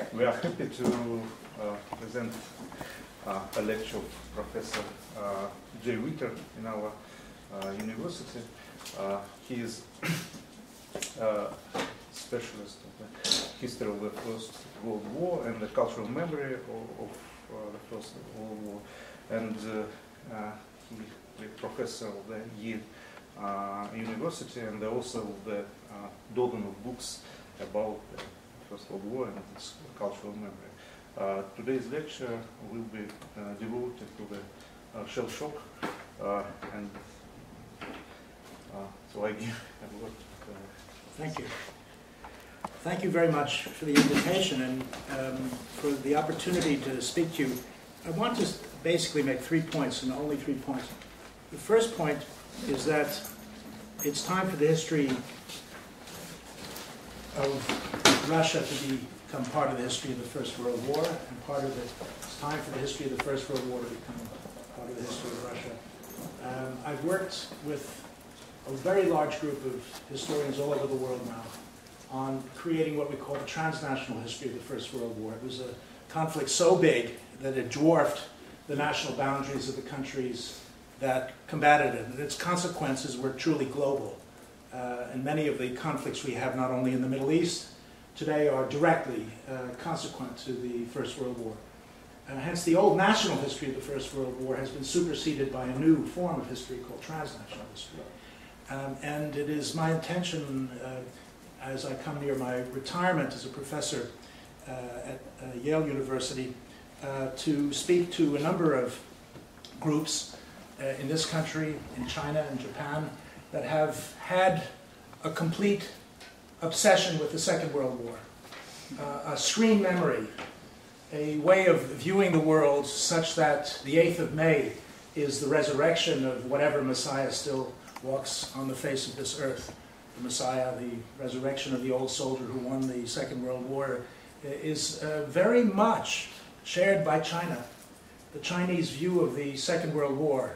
We are happy to present a lecture of Professor Jay Uinter in our university. He is a specialist of the history of the First World War and the cultural memory of the First World War. And he is professor of the Yale University and also of the dozens of books about the First World War and its cultural memory. Today's lecture will be devoted to the shell shock, and so I give a word. Thank you. Thank you very much for the invitation and for the opportunity to speak to you. I want to basically make 3 points, and only 3 points. The first point is that it's time for the history of Russia to become part of the history of the First World War, and it's time for the history of the First World War to become part of the history of Russia. I've worked with a very large group of historians all over the world now on creating what we call the transnational history of the First World War. It was a conflict so big that it dwarfed the national boundaries of the countries that combated it, and its consequences were truly global. And many of the conflicts we have, not only in the Middle East, today are directly consequent to the First World War. Hence, the old national history of the First World War has been superseded by a new form of history called transnational history. And it is my intention, as I come near my retirement as a professor at Yale University, to speak to a number of groups in this country, in China and Japan, that have had a complete obsession with the Second World War, a screen memory, a way of viewing the world such that the 8th of May is the resurrection of whatever Messiah still walks on the face of this earth. The Messiah, the resurrection of the old soldier who won the Second World War, is very much shared by China. The Chinese view of the Second World War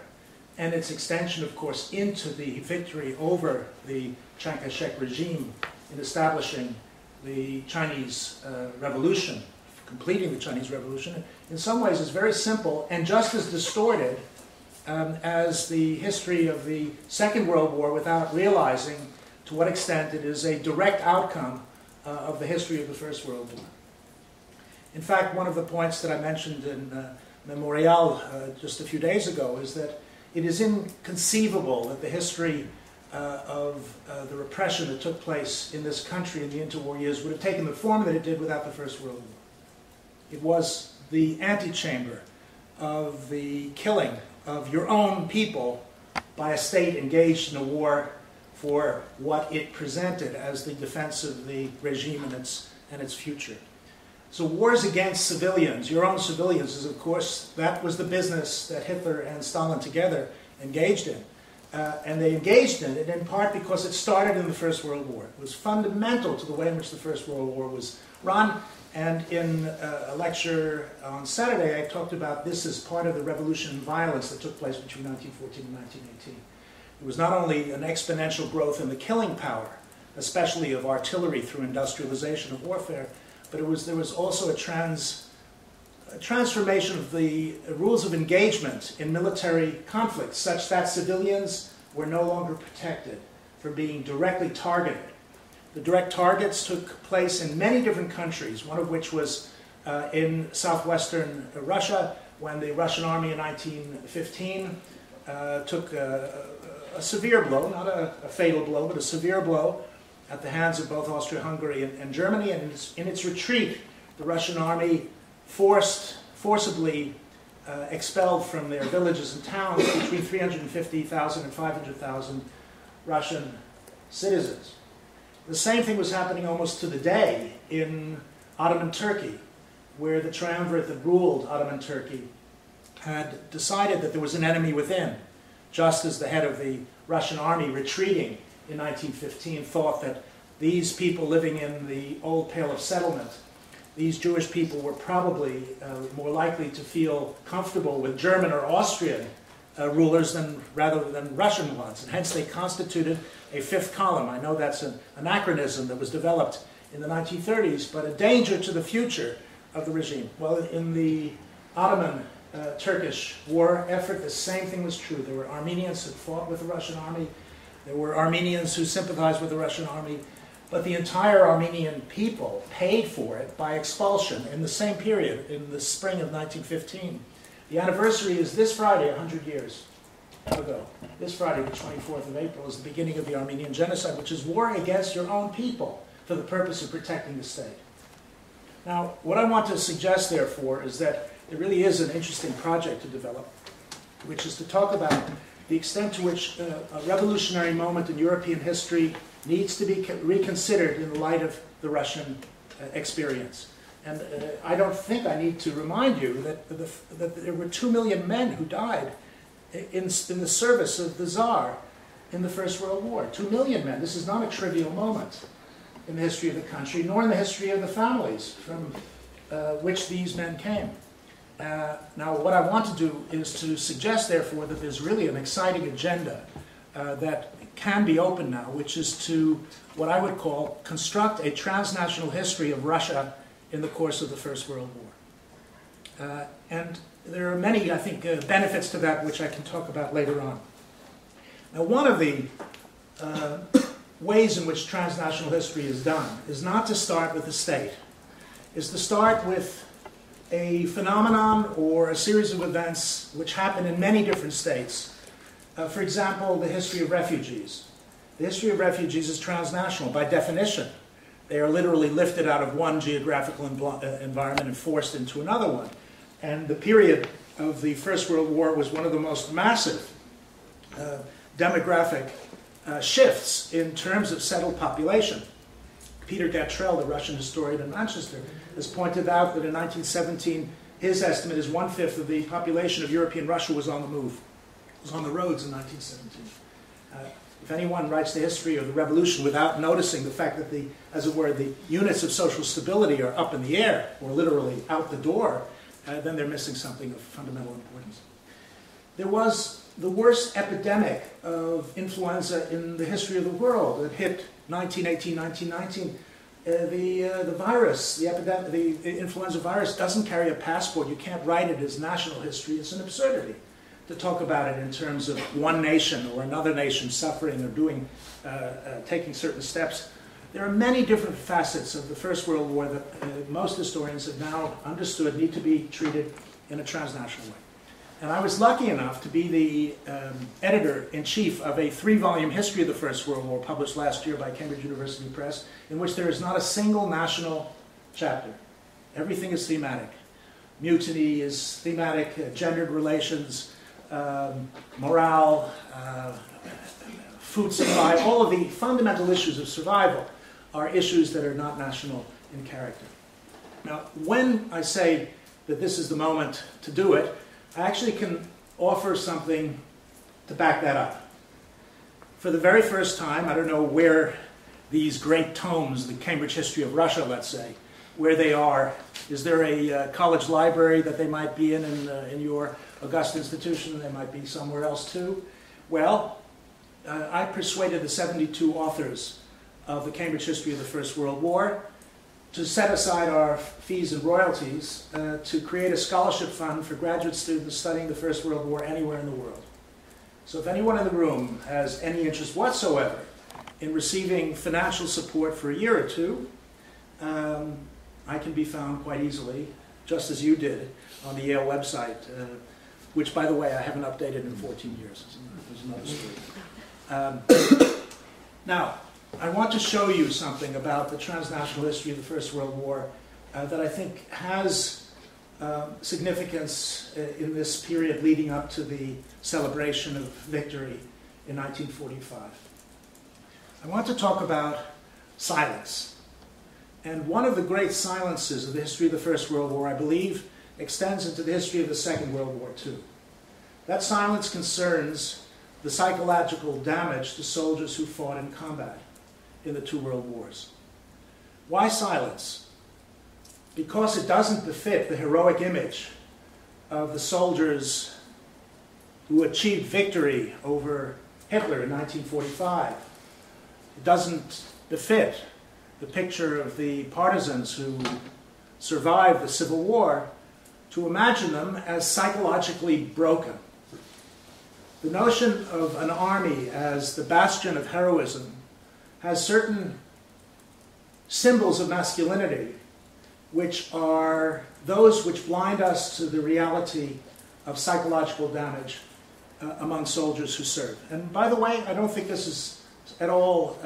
and its extension, of course, into the victory over the Chiang Kai-shek regime in establishing the Chinese Revolution, completing the Chinese Revolution, in some ways is very simple and just as distorted as the history of the Second World War, without realizing to what extent it is a direct outcome of the history of the First World War. In fact, one of the points that I mentioned in Memorial just a few days ago is that it is inconceivable that the history of the repression that took place in this country in the interwar years would have taken the form that it did without the First World War. It was the antechamber of the killing of your own people by a state engaged in a war for what it presented as the defense of the regime and its future. So wars against civilians, your own civilians, is of course, that was the business that Hitler and Stalin together engaged in. And they engaged in it in part because it started in the First World War. It was fundamental to the way in which the First World War was run. And in a lecture on Saturday, I talked about this as part of the revolution and violence that took place between 1914 and 1918. It was not only an exponential growth in the killing power, especially of artillery through industrialization of warfare, but there was also a transformation of the rules of engagement in military conflicts such that civilians were no longer protected from being directly targeted. The direct targets took place in many different countries, one of which was in southwestern Russia, when the Russian army in 1915 took a severe blow, not a fatal blow, but a severe blow, at the hands of both Austria-Hungary and Germany. And in its retreat, the Russian army forcibly expelled from their villages and towns between 350,000 and 500,000 Russian citizens. The same thing was happening almost to the day in Ottoman Turkey, where the triumvirate that ruled Ottoman Turkey had decided that there was an enemy within, just as the head of the Russian army retreating in 1915 thought that these people living in the old Pale of Settlement, these Jewish people, were probably more likely to feel comfortable with German or Austrian rulers rather than Russian ones. And hence they constituted a fifth column. I know that's an anachronism that was developed in the 1930s, but a danger to the future of the regime. Well, in the Ottoman Turkish war effort, the same thing was true. There were Armenians who fought with the Russian army. There were Armenians who sympathized with the Russian army. But the entire Armenian people paid for it by expulsion in the same period, in the spring of 1915. The anniversary is this Friday, 100 years ago. This Friday, the 24th of April, is the beginning of the Armenian genocide, which is war against your own people for the purpose of protecting the state. Now, what I want to suggest, therefore, is that it really is an interesting project to develop, which is to talk about the extent to which a revolutionary moment in European history needs to be reconsidered in the light of the Russian experience. And I don't think I need to remind you that there were 2 million men who died in the service of the Tsar in the First World War. 2 million men. This is not a trivial moment in the history of the country, nor in the history of the families from which these men came. Now, what I want to do is to suggest, therefore, that there's really an exciting agenda that can be open now, which is to, what I would call, construct a transnational history of Russia in the course of the First World War. And there are many, I think, benefits to that, which I can talk about later on. Now, one of the ways in which transnational history is done is not to start with the state, is to start with a phenomenon or a series of events which happen in many different states. For example, the history of refugees. The history of refugees is transnational by definition. They are literally lifted out of one geographical environment and forced into another one. And the period of the First World War was one of the most massive demographic shifts in terms of settled population. Peter Gatrell, the Russian historian in Manchester, has pointed out that in 1917, his estimate is 1/5 of the population of European Russia was on the move, was on the roads in 1917. If anyone writes the history of the revolution without noticing the fact that the, as it were, the units of social stability are up in the air, or literally out the door, then they're missing something of fundamental importance. There was the worst epidemic of influenza in the history of the world. It hit 1918, 1919. The virus, the influenza virus doesn't carry a passport. You can't write it as national history. It's an absurdity to talk about it in terms of one nation or another nation suffering or doing, taking certain steps. There are many different facets of the First World War that most historians have now understood need to be treated in a transnational way. And I was lucky enough to be the editor-in-chief of a 3-volume history of the First World War published last year by Cambridge University Press, in which there is not a single national chapter. Everything is thematic. Mutiny is thematic, gendered relations, morale, food supply, all of the fundamental issues of survival are issues that are not national in character. Now, when I say that this is the moment to do it, I actually can offer something to back that up. For the very first time, I don't know where these great tomes, the Cambridge History of Russia, let's say, where they are. Is there a college library that they might be in your august institution? They might be somewhere else too. Well, I persuaded the 72 authors of the Cambridge History of the First World War to set aside our fees and royalties to create a scholarship fund for graduate students studying the First World War anywhere in the world. So if anyone in the room has any interest whatsoever in receiving financial support for a year or two, I can be found quite easily, just as you did, on the Yale website, which, by the way, I haven't updated in 14 years. There's another story. Now, I want to show you something about the transnational history of the First World War that I think has significance in this period leading up to the celebration of victory in 1945. I want to talk about silence. And one of the great silences of the history of the First World War, I believe, extends into the history of the Second World War too. That silence concerns the psychological damage to soldiers who fought in combat in the 2 world wars. Why silence? Because it doesn't befit the heroic image of the soldiers who achieved victory over Hitler in 1945. It doesn't befit the picture of the partisans who survived the Civil War, to imagine them as psychologically broken. The notion of an army as the bastion of heroism has certain symbols of masculinity which are those which blind us to the reality of psychological damage among soldiers who serve. And by the way, I don't think this is at all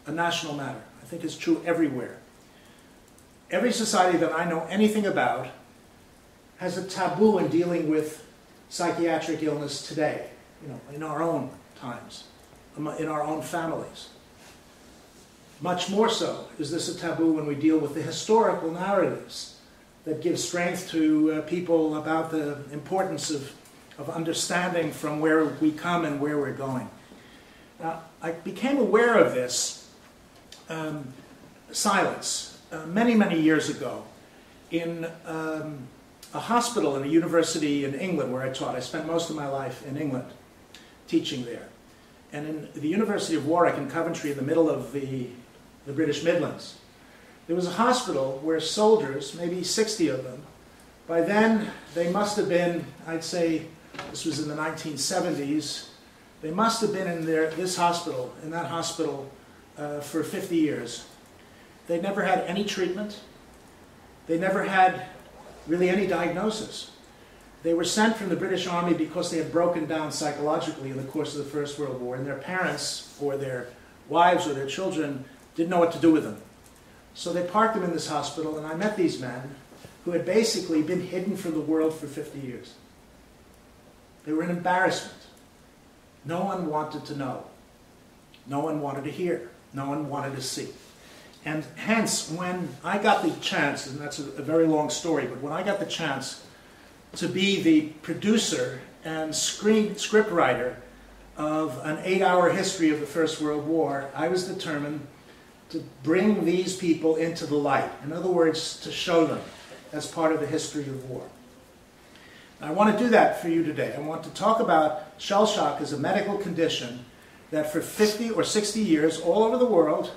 a national matter. I think it's true everywhere. Every society that I know anything about has a taboo in dealing with psychiatric illness today, in our own times, in our own families. Much more so is this a taboo when we deal with the historical narratives that give strength to people about the importance of understanding from where we come and where we're going. Now, I became aware of this silence many, many years ago in a hospital in a university in England where I taught. I spent most of my life in England teaching there. And in the University of Warwick in Coventry, in the middle of the British Midlands, there was a hospital where soldiers, maybe 60 of them, by then they must have been, I'd say, this was in the 1970s, they must have been in that hospital for 50 years. They never had any treatment. They never had really any diagnosis. They were sent from the British Army because they had broken down psychologically in the course of the First World War, and their parents or their wives or their children didn't know what to do with them. So they parked them in this hospital, and I met these men who had basically been hidden from the world for 50 years. They were an embarrassment. No one wanted to know. No one wanted to hear. No one wanted to see. And hence, when I got the chance, and that's a very long story, but when I got the chance to be the producer and scriptwriter of an 8-hour history of the First World War, I was determined to bring these people into the light. In other words, to show them as part of the history of war. I want to do that for you today. I want to talk about shell shock as a medical condition that for 50 or 60 years all over the world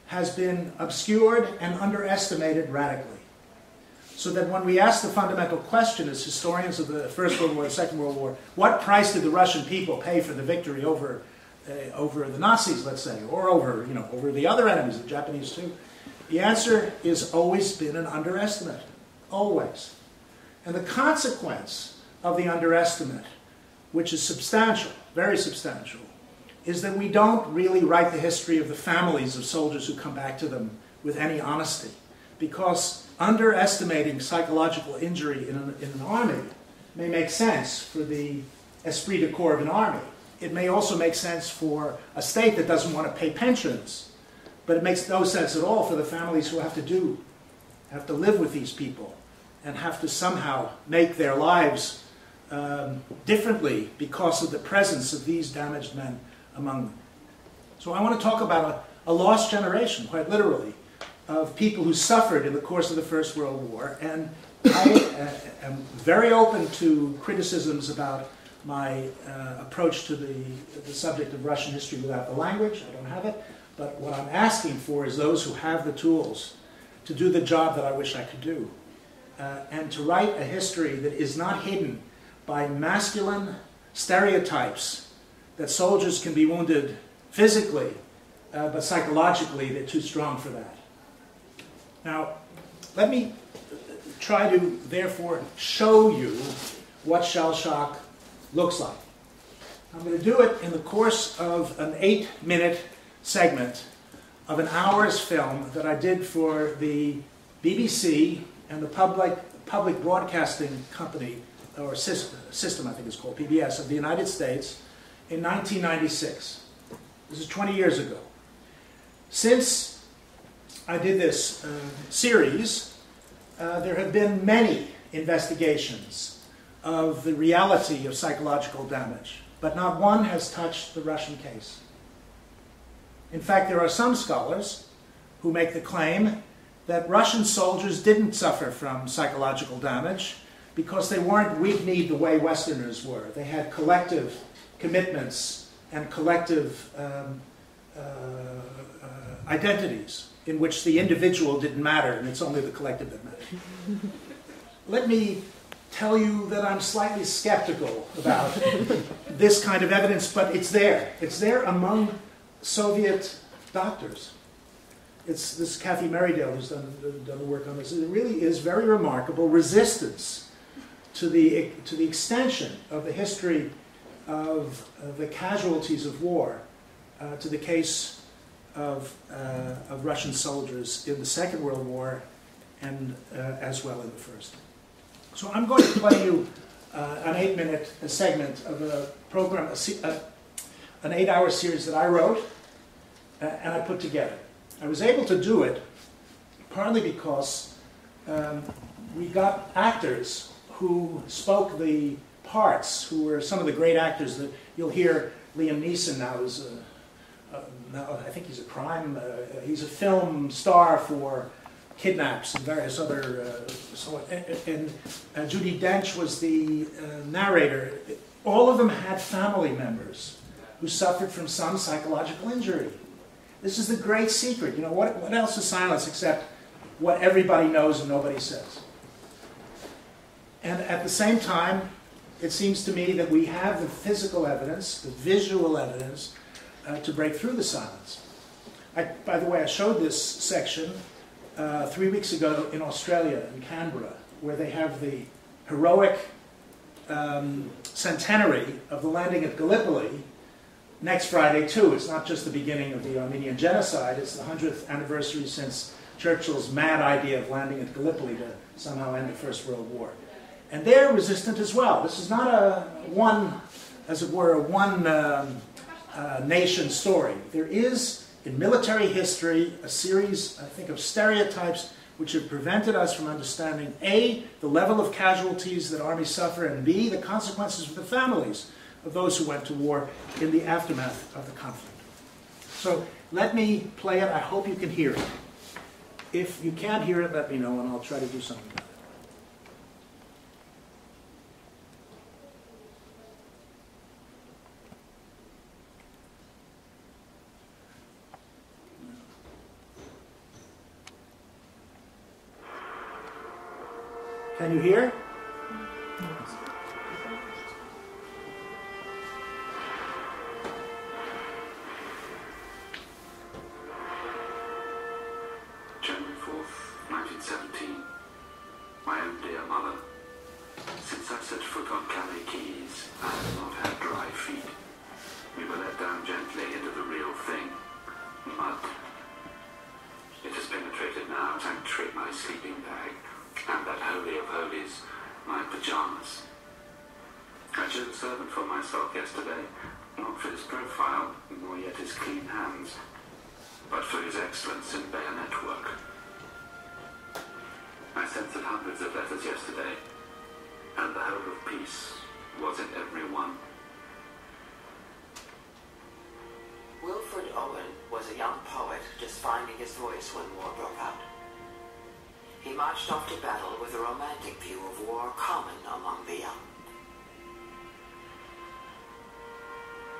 has been obscured and underestimated radically. So that when we ask the fundamental question as historians of the First World War, the Second World War, what price did the Russian people pay for the victory over the Nazis, let's say, or over the other enemies, the Japanese too? The answer has always been an underestimate, always. And the consequence of the underestimate, which is substantial, very substantial, is that we don't really write the history of the families of soldiers who come back to them with any honesty. Because underestimating psychological injury in an army may make sense for the esprit de corps of an army. It may also make sense for a state that doesn't want to pay pensions. But it makes no sense at all for the families who have to live with these people and have to somehow make their lives differently because of the presence of these damaged men among them. So I want to talk about a lost generation, quite literally, of people who suffered in the course of the First World War. And I am very open to criticisms about my approach to the subject of Russian history without the language. I don't have it. But what I'm asking for is those who have the tools to do the job that I wish I could do. And to write a history that is not hidden by masculine stereotypes that soldiers can be wounded physically, but psychologically they're too strong for that. Now, let me try to, therefore, show you what shell shock looks like. I'm going to do it in the course of an 8-minute segment of an hour's film that I did for the BBC and the public broadcasting company, or system I think it's called, PBS, of the United States in 1996. This is 20 years ago. Since I did this series, there have been many investigations of the reality of psychological damage, but not one has touched the Russian case. In fact, there are some scholars who make the claim that Russian soldiers didn't suffer from psychological damage because they weren't weak-kneed the way Westerners were. They had collective commitments and collective identities. in which the individual didn't matter and it's only the collective that mattered. Let me tell you that I'm slightly skeptical about this kind of evidence, but it's there. It's there among Soviet doctors. This is Kathy Merridale who's done the work on this. It really is very remarkable resistance to the extension of the history of the casualties of war to the case of Russian soldiers in the Second World War and as well in the First. So I'm going to play you an 8-minute segment of a program, an 8-hour series that I wrote and I put together. I was able to do it partly because we got actors who spoke the parts, who were some of the great actors that you'll hear. Liam Neeson now is, now I think he's a crime, he's a film star for Kidnaps and various other, and Judi Dench was the narrator. All of them had family members who suffered from some psychological injury. This is the great secret. You know, what else is silence except what everybody knows and nobody says? And at the same time, it seems to me that we have the physical evidence, the visual evidence, to break through the silence. By the way, I showed this section 3 weeks ago in Australia, in Canberra, where they have the heroic centenary of the landing at Gallipoli next Friday, too. It's not just the beginning of the Armenian genocide, it's the 100th anniversary since Churchill's mad idea of landing at Gallipoli to somehow end the First World War. And they're resistant as well. This is not a one, as it were, a one nation story. There is, in military history, a series, I think, of stereotypes which have prevented us from understanding, A, the level of casualties that armies suffer, and B, the consequences for the families of those who went to war in the aftermath of the conflict. So let me play it. I hope you can hear it. If you can't hear it, let me know, and I'll try to do something about it. Can you hear? January 4th, 1917. My own dear mother. Since I set foot on Calais Quays, I have not had dry feet. We were let down gently into the real thing. Mud. It has penetrated now, sanctuary, my sleeping bag. And that holy of holies, my pajamas. I chose a servant for myself yesterday, not for his profile, nor yet his clean hands, but for his excellence in bayonet work. I censored hundreds of letters yesterday, and the whole of peace was in every one. Wilfred Owen was a young poet just finding his voice when war broke out. He marched off to battle with a romantic view of war common among the young.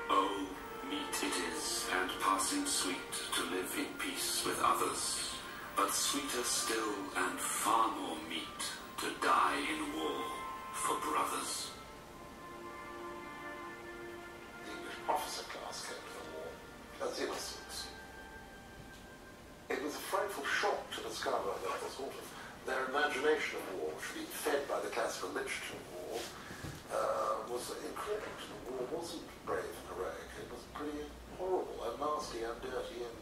Oh, meet it is, and passing sweet, to live in peace with others, but sweeter still and far more meet, to die in war for brothers. The English officer class came to the war as innocents. It was a frightful shock to discover that the sort of their imagination of war, which had been fed by the classical literature of war, was incorrect. The war wasn't brave and heroic. It was pretty horrible and nasty and dirty, and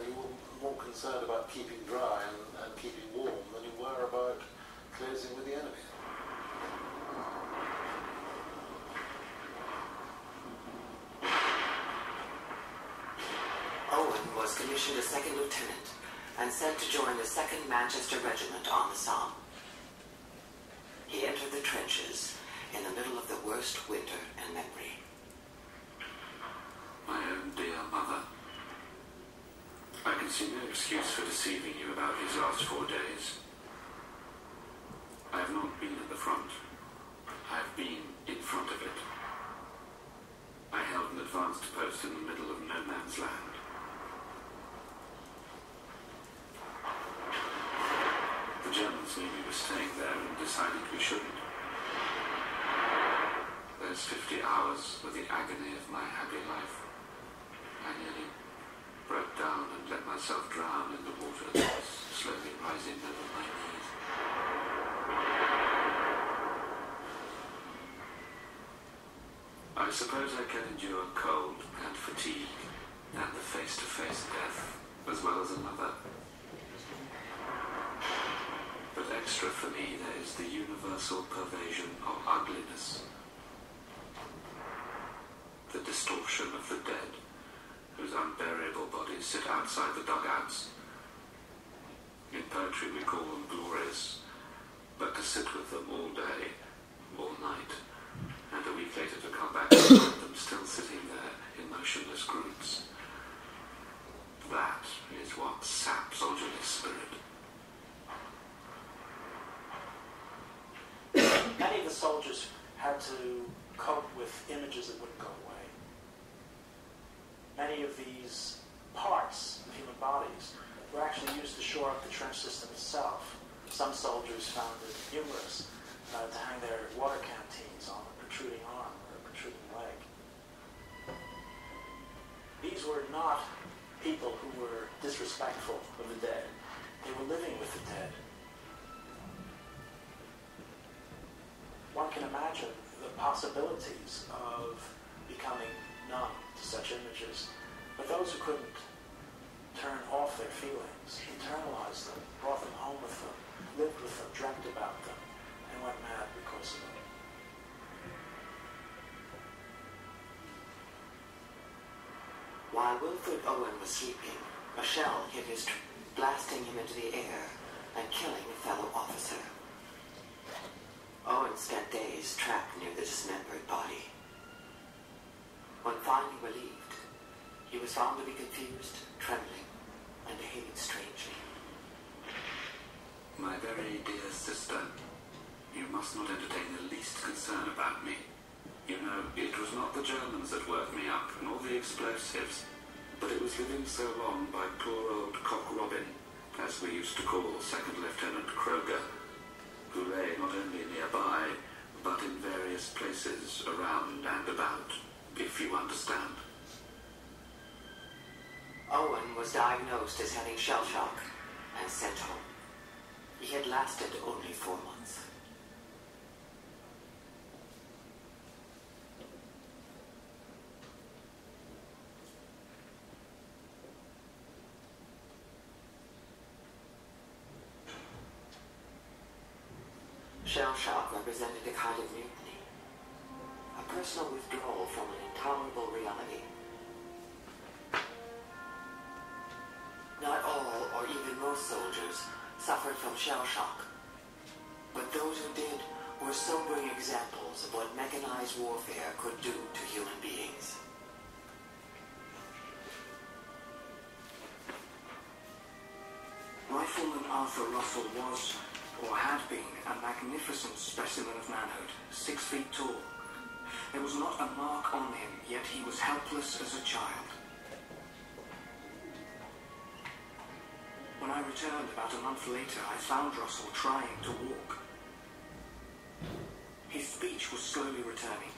you were more concerned about keeping dry and keeping warm than you were about closing with the enemy. Owen was commissioned as second lieutenant and sent to join the 2nd Manchester Regiment on the Somme. He entered the trenches in the middle of the worst winter in memory. My own dear mother. I can see no excuse for deceiving you about these last 4 days. I have not been at the front. I have been in front of it. I held an advanced post in the middle of no man's land. staying there and decided we shouldn't. Those 50 hours were the agony of my happy life. I nearly broke down and let myself drown in the water that was slowly rising over my knees. I suppose I can endure cold and fatigue and the face-to-face death as well as another. But extra for me there is the universal pervasion of ugliness. The distortion of the dead, whose unburiable bodies sit outside the dugouts. In poetry we call them glorious, but to sit with them all day, all night, and a week later to come back and find them still sitting there in motionless groups. That is what saps soldierly spirit. Many of the soldiers had to cope with images that wouldn't go away. Many of these parts of human bodies were actually used to shore up the trench system itself. Some soldiers found it humorous to hang their water canteens on a protruding arm or a protruding leg. These were not people who were disrespectful of the dead. They were living with the dead. One can imagine the possibilities of becoming numb to such images, but those who couldn't turn off their feelings, internalized them, brought them home with them, lived with them, dreamt about them, and went mad because of them. While Wilfred Owen was sleeping, a shell hit his tree, blasting him into the air and killing a fellow officer. Owen spent days trapped near the dismembered body. When finally relieved, he was found to be confused, trembling, and behaving strangely. My very dear sister, you must not entertain the least concern about me. You know, it was not the Germans that worked me up, nor the explosives, but it was living so long by poor old Cock Robin, as we used to call Second Lieutenant Kroger, who lay not only nearby, but in various places around and about, if you understand. Owen was diagnosed as having shell shock and sent home. He had lasted only 4 months. Shell shock represented a kind of mutiny, a personal withdrawal from an intolerable reality. Not all, or even most soldiers, suffered from shell shock, but those who did were sobering examples of what mechanized warfare could do to human beings. Rifleman Arthur Russell was, or had been, a magnificent specimen of manhood, 6 feet tall. There was not a mark on him, yet he was helpless as a child. When I returned about a month later, I found Russell trying to walk. His speech was slowly returning,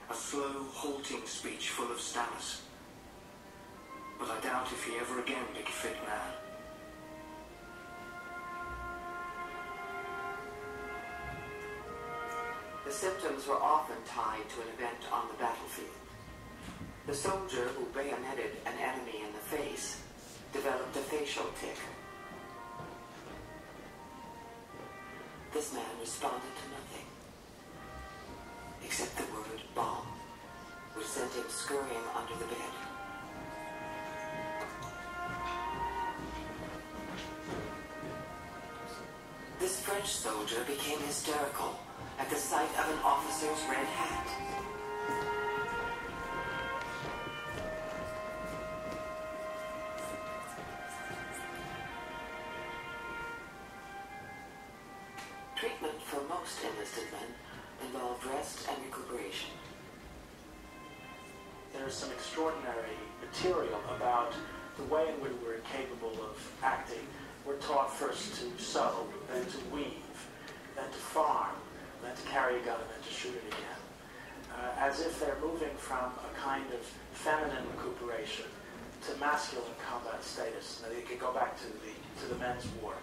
a slow, halting speech full of stammers. But I doubt if he ever again became a fit man. The symptoms were often tied to an event on the battlefield. The soldier who bayoneted an enemy in the face developed a facial tic. This man responded to nothing, except the word bomb, which sent him scurrying under the bed. This French soldier became hysterical at the sight of an officer's red hat. Treatment for most enlisted men involved rest and recuperation. There is some extraordinary material about the way in which we're capable of acting. We're taught first to sew, then to weave, then to farm, then to carry a gun, and then to shoot it again. As if they're moving from a kind of feminine recuperation to masculine combat status. Now, you could go back to the men's war.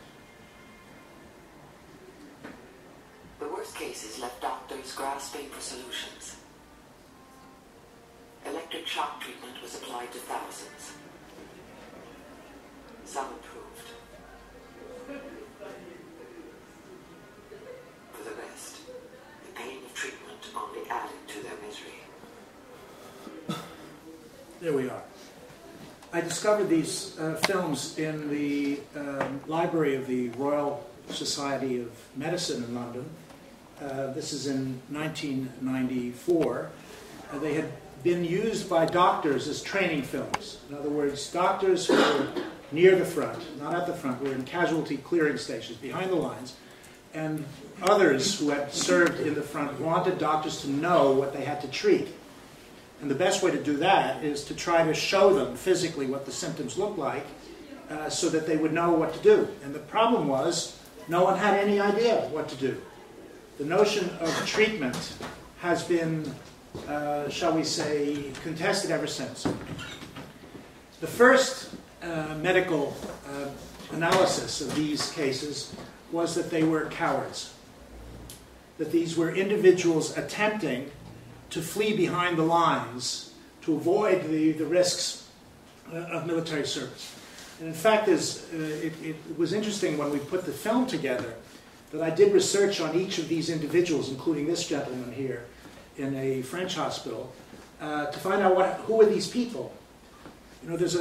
The worst cases left doctors grasping for solutions. Electric shock treatment was applied to thousands. Some improved. For the rest, the pain of treatment only added to their misery. There we are. I discovered these films in the library of the Royal Society of Medicine in London. This is in 1994. They had been used by doctors as training films. In other words, doctors who were near the front, not at the front, were in casualty clearing stations behind the lines, and others who had served in the front wanted doctors to know what they had to treat. And the best way to do that is to try to show them physically what the symptoms look like so that they would know what to do. And the problem was no one had any idea what to do. The notion of treatment has been, shall we say, contested ever since. The first medical analysis of these cases was that they were cowards, that these were individuals attempting to flee behind the lines to avoid the risks of military service. And in fact, it was interesting when we put the film together that I did research on each of these individuals, including this gentleman here in a French hospital, to find out who are these people. You know, there's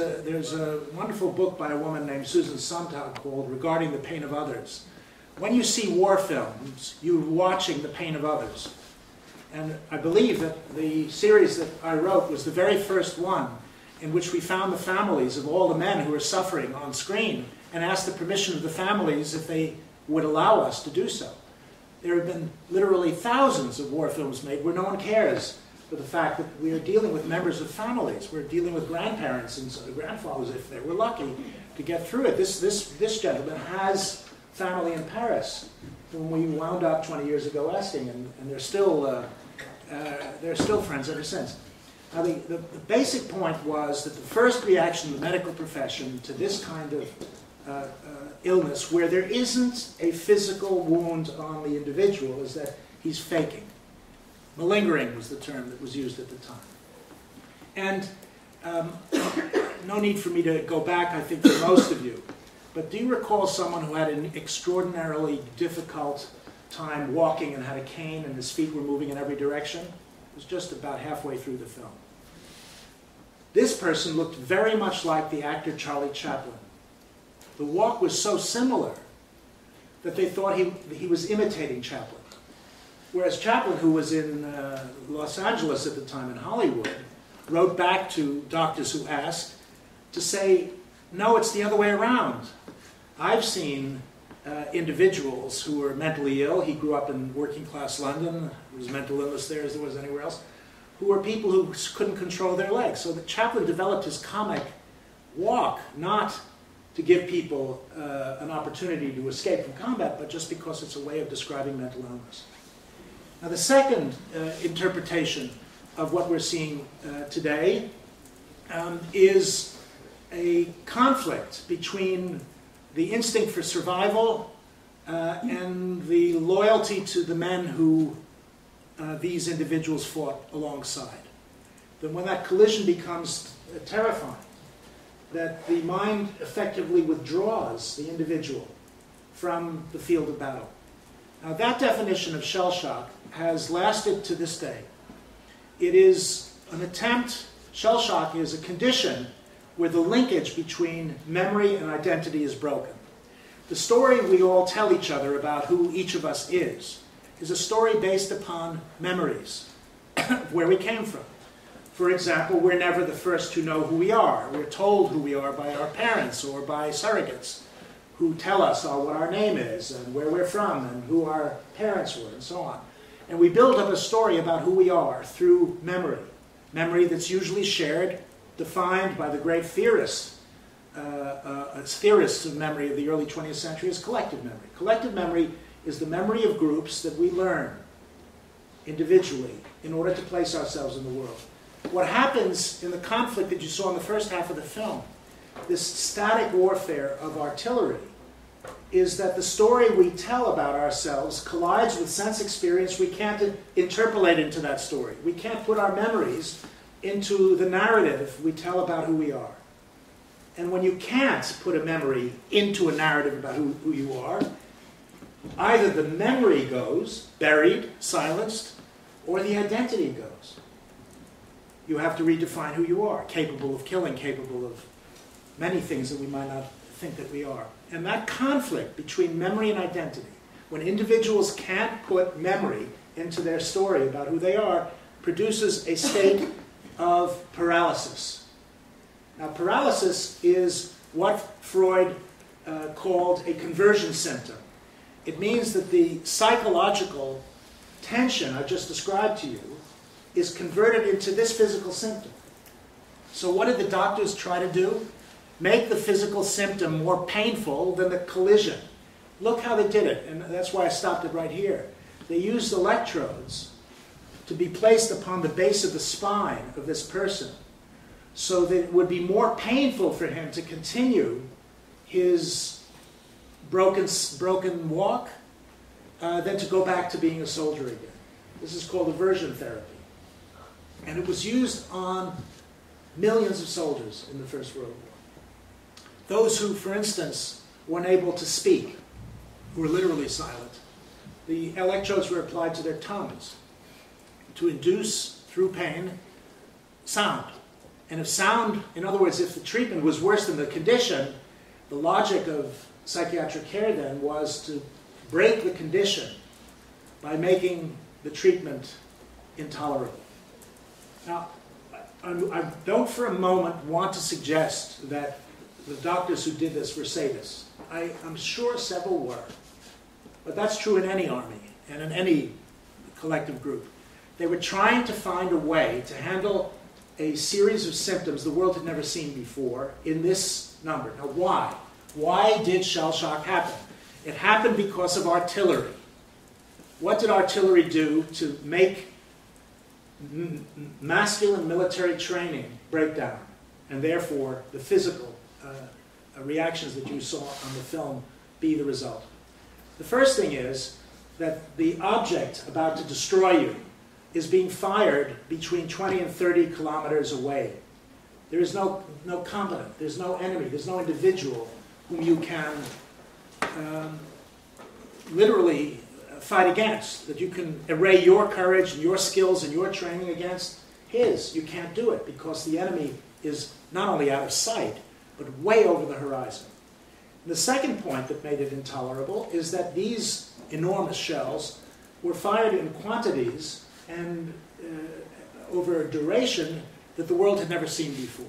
a wonderful book by a woman named Susan Sontag called Regarding the Pain of Others. When you see war films, you're watching the pain of others. And I believe that the series that I wrote was the very first one in which we found the families of all the men who were suffering on screen and asked the permission of the families if they would allow us to do so. There have been literally thousands of war films made where no one cares for the fact that we are dealing with members of families. We're dealing with grandparents and grandfathers, if they were lucky, to get through it. This gentleman has family in Paris, whom we wound up 20 years ago asking, and they're still friends ever since. Now, the basic point was that the first reaction of the medical profession to this kind of illness, where there isn't a physical wound on the individual, is that he's faking. Malingering was the term that was used at the time. And no need for me to go back, I think, for most of you. But do you recall someone who had an extraordinarily difficult time walking and had a cane and his feet were moving in every direction? It was just about halfway through the film. This person looked very much like the actor Charlie Chaplin. The walk was so similar that they thought he was imitating Chaplin. Whereas Chaplin, who was in Los Angeles at the time, in Hollywood, wrote back to doctors who asked to say, no, it's the other way around. I've seen individuals who were mentally ill. He grew up in working class London. There was mental illness there as there was anywhere else. Who were people who couldn't control their legs. So that Chaplin developed his comic walk, not to give people an opportunity to escape from combat, but just because it's a way of describing mental illness. Now, the second interpretation of what we're seeing today is a conflict between the instinct for survival and the loyalty to the men who these individuals fought alongside. Then when that collision becomes terrifying, that the mind effectively withdraws the individual from the field of battle. Now, that definition of shell shock has lasted to this day. It is an attempt, shell shock is a condition where the linkage between memory and identity is broken. The story we all tell each other about who each of us is a story based upon memories of where we came from. For example, we're never the first to know who we are. We're told who we are by our parents or by surrogates who tell us what our name is and where we're from and who our parents were and so on. And we build up a story about who we are through memory. Memory that's usually shared, defined by the great theorists of memory of the early 20th century as collective memory. Collective memory is the memory of groups that we learn individually in order to place ourselves in the world. What happens in the conflict that you saw in the first half of the film, this static warfare of artillery, is that the story we tell about ourselves collides with sense experience. We can't interpolate into that story. We can't put our memories into the narrative we tell about who we are. And when you can't put a memory into a narrative about who you are, either the memory goes, buried, silenced, or the identity goes. You have to redefine who you are, capable of killing, capable of many things that we might not think that we are. And that conflict between memory and identity, when individuals can't put memory into their story about who they are, produces a state of paralysis. Now, paralysis is what Freud called a conversion symptom. It means that the psychological tension I just described to you is converted into this physical symptom. So what did the doctors try to do? Make the physical symptom more painful than the collision. Look how they did it, and that's why I stopped it right here. They used electrodes to be placed upon the base of the spine of this person so that it would be more painful for him to continue his broken walk than to go back to being a soldier again. This is called aversion therapy. And it was used on millions of soldiers in the First World War. Those who, for instance, were unable to speak, who were literally silent, the electrodes were applied to their tongues to induce, through pain, sound. And if sound, in other words, if the treatment was worse than the condition, the logic of psychiatric care then was to break the condition by making the treatment intolerable. Now, I don't for a moment want to suggest that the doctors who did this were sadists. I'm sure several were. But that's true in any army and in any collective group. They were trying to find a way to handle a series of symptoms the world had never seen before in this number. Now, why? Why did shell shock happen? It happened because of artillery. What did artillery do to make masculine military training break down, and therefore the physical reactions that you saw on the film be the result? The first thing is that the object about to destroy you is being fired between 20 and 30 kilometers away. There is no combatant, there's no enemy, there's no individual whom you can literally fight against, that you can array your courage and your skills and your training against his. You can't do it because the enemy is not only out of sight, but way over the horizon. And the second point that made it intolerable is that these enormous shells were fired in quantities and over a duration that the world had never seen before.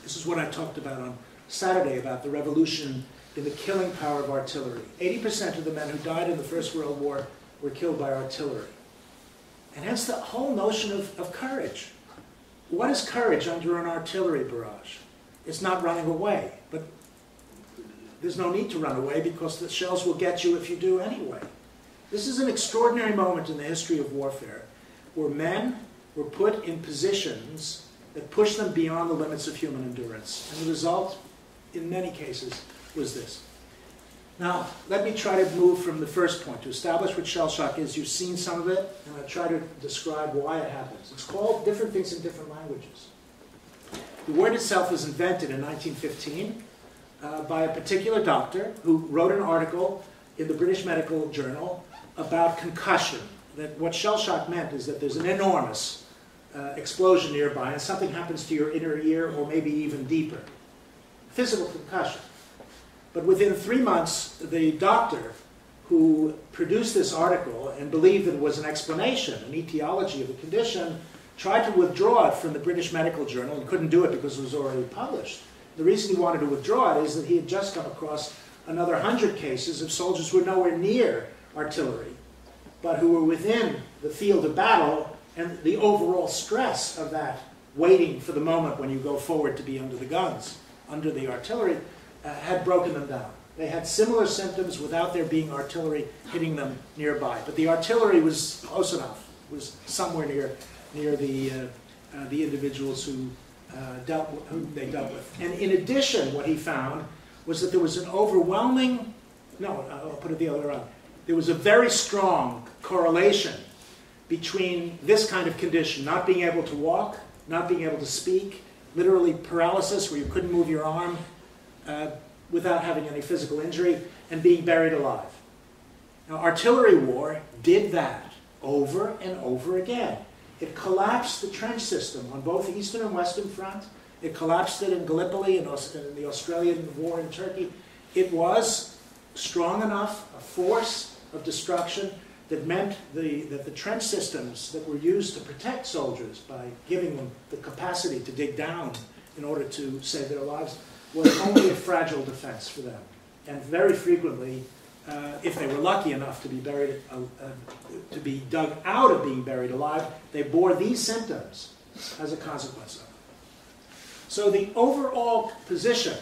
This is what I talked about on Saturday about the revolution in the killing power of artillery. 80% of the men who died in the First World War were killed by artillery. And hence the whole notion of courage. What is courage under an artillery barrage? It's not running away, but there's no need to run away because the shells will get you if you do anyway. This is an extraordinary moment in the history of warfare where men were put in positions that pushed them beyond the limits of human endurance. And the result, in many cases, was this. Now, let me try to move from the first point to establish what shell shock is. You've seen some of it, and I'll try to describe why it happens. It's called different things in different languages. The word itself was invented in 1915 by a particular doctor who wrote an article in the British Medical Journal about concussion. That what shell shock meant is that there's an enormous explosion nearby and something happens to your inner ear or maybe even deeper. Physical concussion. But within 3 months, the doctor who produced this article and believed that it was an explanation, an etiology of the condition, tried to withdraw it from the British Medical Journal and couldn't do it because it was already published. The reason he wanted to withdraw it is that he had just come across another 100 cases of soldiers who were nowhere near artillery, but who were within the field of battle, and the overall stress of that waiting for the moment when you go forward to be under the guns, under the artillery, had broken them down. They had similar symptoms without there being artillery hitting them nearby. But the artillery was close enough, was somewhere near the individuals who they dealt with. And in addition, what he found was that there was an overwhelming, no, I'll put it the other way around. There was a very strong correlation between this kind of condition, not being able to walk, not being able to speak, literally paralysis where you couldn't move your arm without having any physical injury, and being buried alive. Now, artillery war did that over and over again. It collapsed the trench system on both the Eastern and Western Front. It collapsed it in Gallipoli and in the Australian war in Turkey. It was strong enough, a force of destruction that meant that the trench systems that were used to protect soldiers by giving them the capacity to dig down in order to save their lives was only a fragile defense for them. And very frequently, if they were lucky enough to be buried, to be dug out of being buried alive, they bore these symptoms as a consequence of it. So the overall position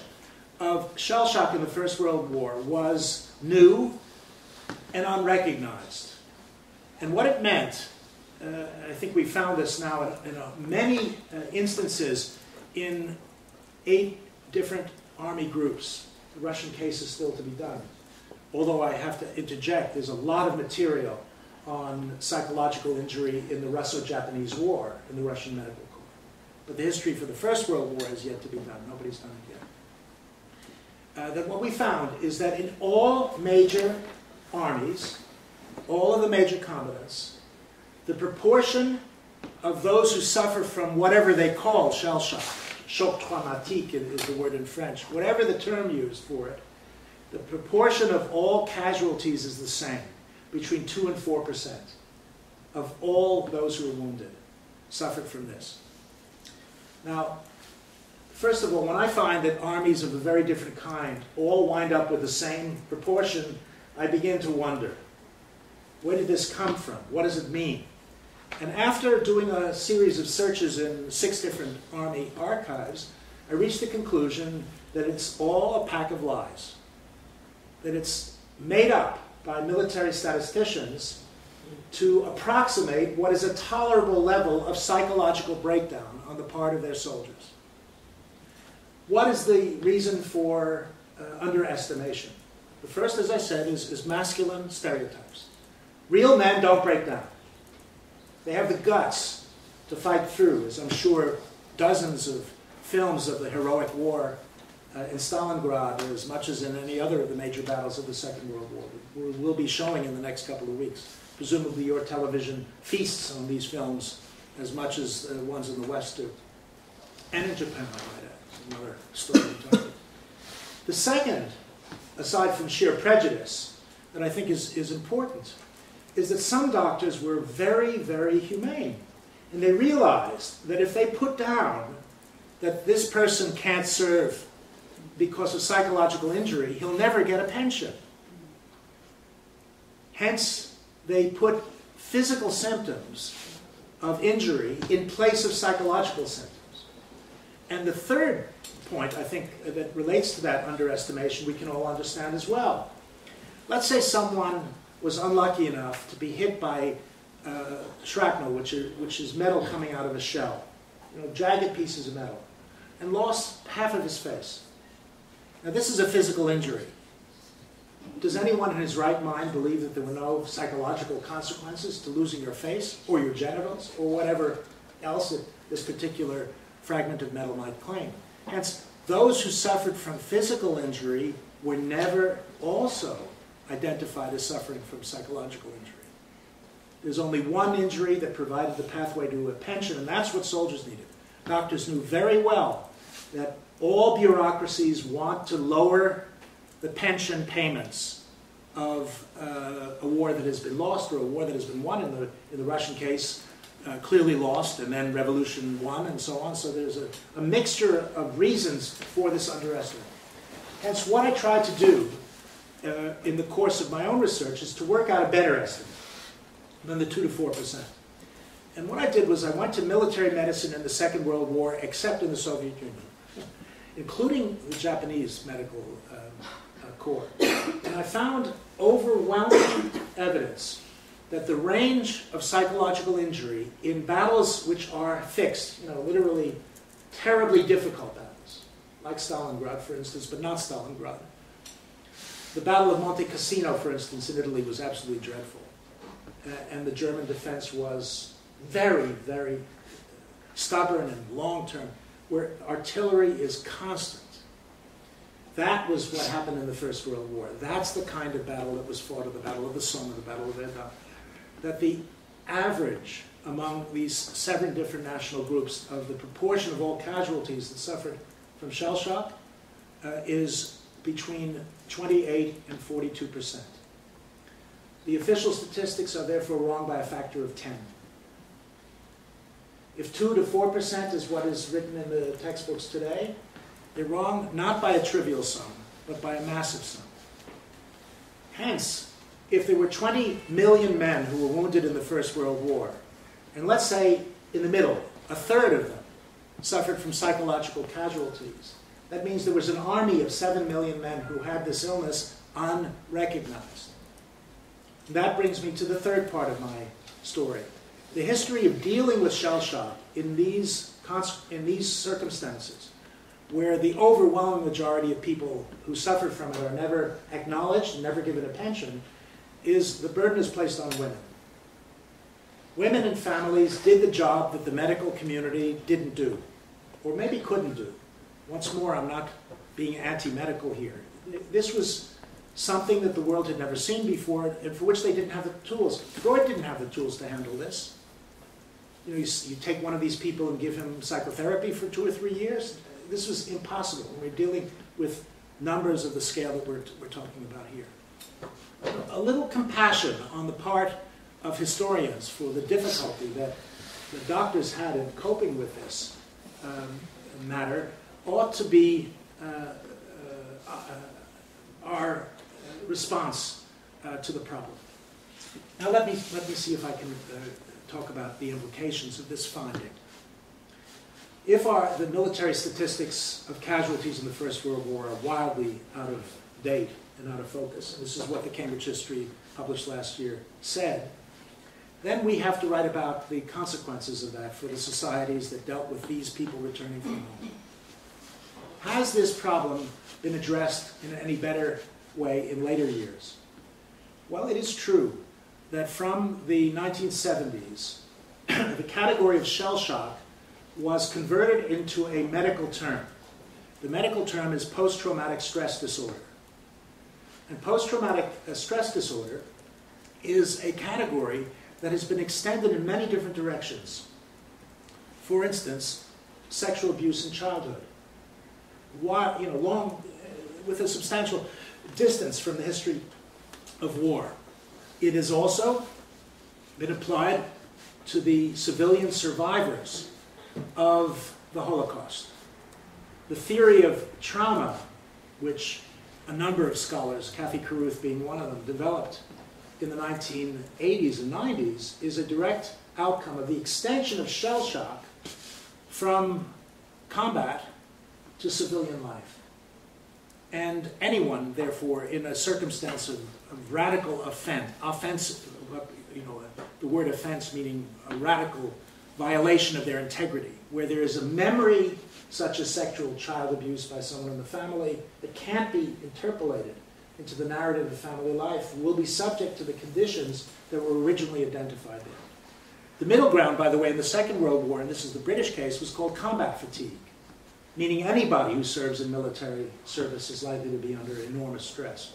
of shell shock in the First World War was new and unrecognized. And what it meant, I think we found this now in many instances in 8 different army groups. The Russian case is still to be done. Although I have to interject, there's a lot of material on psychological injury in the Russo-Japanese War in the Russian Medical Corps. But the history for the First World War has yet to be done. Nobody's done it yet. That what we found is that in all major armies, all of the major combatants, the proportion of those who suffer from whatever they call shell shock, choc traumatique is the word in French, whatever the term used for it, the proportion of all casualties is the same, between 2 and 4% of all those who are wounded suffered from this. Now, first of all, when I find that armies of a very different kind all wind up with the same proportion, I begin to wonder, where did this come from? What does it mean? And after doing a series of searches in 6 different army archives, I reached the conclusion that it's all a pack of lies. That it's made up by military statisticians to approximate what is a tolerable level of psychological breakdown on the part of their soldiers. What is the reason for underestimation? The first, as I said, is masculine stereotypes. Real men don't break down. They have the guts to fight through, as I'm sure dozens of films of the heroic war in Stalingrad, as much as in any other of the major battles of the Second World War, will be showing in the next couple of weeks. Presumably your television feasts on these films as much as the ones in the West do. And in Japan, I might add. It's another story entirely. The second, aside from sheer prejudice, that I think is important, is that some doctors were very, very humane. And they realized that if they put down that this person can't serve because of psychological injury, he'll never get a pension. Hence, they put physical symptoms of injury in place of psychological symptoms. And the third point, I think, that relates to that underestimation we can all understand as well. Let's say someone was unlucky enough to be hit by shrapnel, which is metal coming out of a shell, jagged pieces of metal, and lost half of his face. Now, this is a physical injury. Does anyone in his right mind believe that there were no psychological consequences to losing your face or your genitals or whatever else that this particular fragment of metal might claim? Hence, those who suffered from physical injury were never also identified as suffering from psychological injury. There's only one injury that provided the pathway to a pension, and that's what soldiers needed. Doctors knew very well that all bureaucracies want to lower the pension payments of a war that has been lost or a war that has been won. In the Russian case, clearly lost, and then revolution won, and so on. So there's a mixture of reasons for this underestimate. Hence, what I tried to do in the course of my own research is to work out a better estimate than the 2 to 4%. And what I did was I went to military medicine in the Second World War, except in the Soviet Union, including the Japanese medical Corps. And I found overwhelming evidence that the range of psychological injury in battles which are fixed, literally terribly difficult battles, like Stalingrad, for instance, but not Stalingrad. The Battle of Monte Cassino, for instance, in Italy was absolutely dreadful. And the German defense was very, very stubborn and long-term, where artillery is constant. That was what happened in the First World War. That's the kind of battle that was fought at the Battle of the Somme, the Battle of Verdun. That the average among these 7 different national groups of the proportion of all casualties that suffered from shell shock is between 28 and 42%. The official statistics are therefore wrong by a factor of 10. If 2 to 4% is what is written in the textbooks today, they're wrong not by a trivial sum, but by a massive sum. Hence, if there were 20 million men who were wounded in the First World War, and let's say in the middle, a third of them suffered from psychological casualties, that means there was an army of 7 million men who had this illness unrecognized. And that brings me to the third part of my story. The history of dealing with shell shock in these circumstances, where the overwhelming majority of people who suffer from it are never acknowledged and never given a pension, is the burden is placed on women. Women and families did the job that the medical community didn't do, or maybe couldn't do. Once more, I'm not being anti-medical here. This was something that the world had never seen before, and for which they didn't have the tools. Freud didn't have the tools to handle this. You take one of these people and give him psychotherapy for 2 or 3 years. This was impossible. We're dealing with numbers of the scale that we're talking about here. A little compassion on the part of historians for the difficulty that the doctors had in coping with this matter ought to be our response to the problem. Now let me see if I can talk about the implications of this finding. If the military statistics of casualties in the First World War are wildly out of date and out of focus, and this is what the Cambridge History published last year said, then we have to write about the consequences of that for the societies that dealt with these people returning from home. Has this problem been addressed in any better way in later years? Well, it is true that from the 1970s, the category of shell shock was converted into a medical term. The medical term is post-traumatic stress disorder. And post-traumatic stress disorder is a category that has been extended in many different directions. For instance, sexual abuse in childhood. With a substantial distance from the history of war. It has also been applied to the civilian survivors of the Holocaust. The theory of trauma, which a number of scholars, Kathy Carruth being one of them, developed in the 1980s and 90s, is a direct outcome of the extension of shell shock from combat to civilian life. And anyone, therefore, in a circumstance of radical offense, the word offense meaning a radical violation of their integrity, where there is a memory such as sexual child abuse by someone in the family that can't be interpolated into the narrative of family life, will be subject to the conditions that were originally identified there. The middle ground, by the way, in the Second World War, and this is the British case, was called combat fatigue, meaning anybody who serves in military service is likely to be under enormous stress.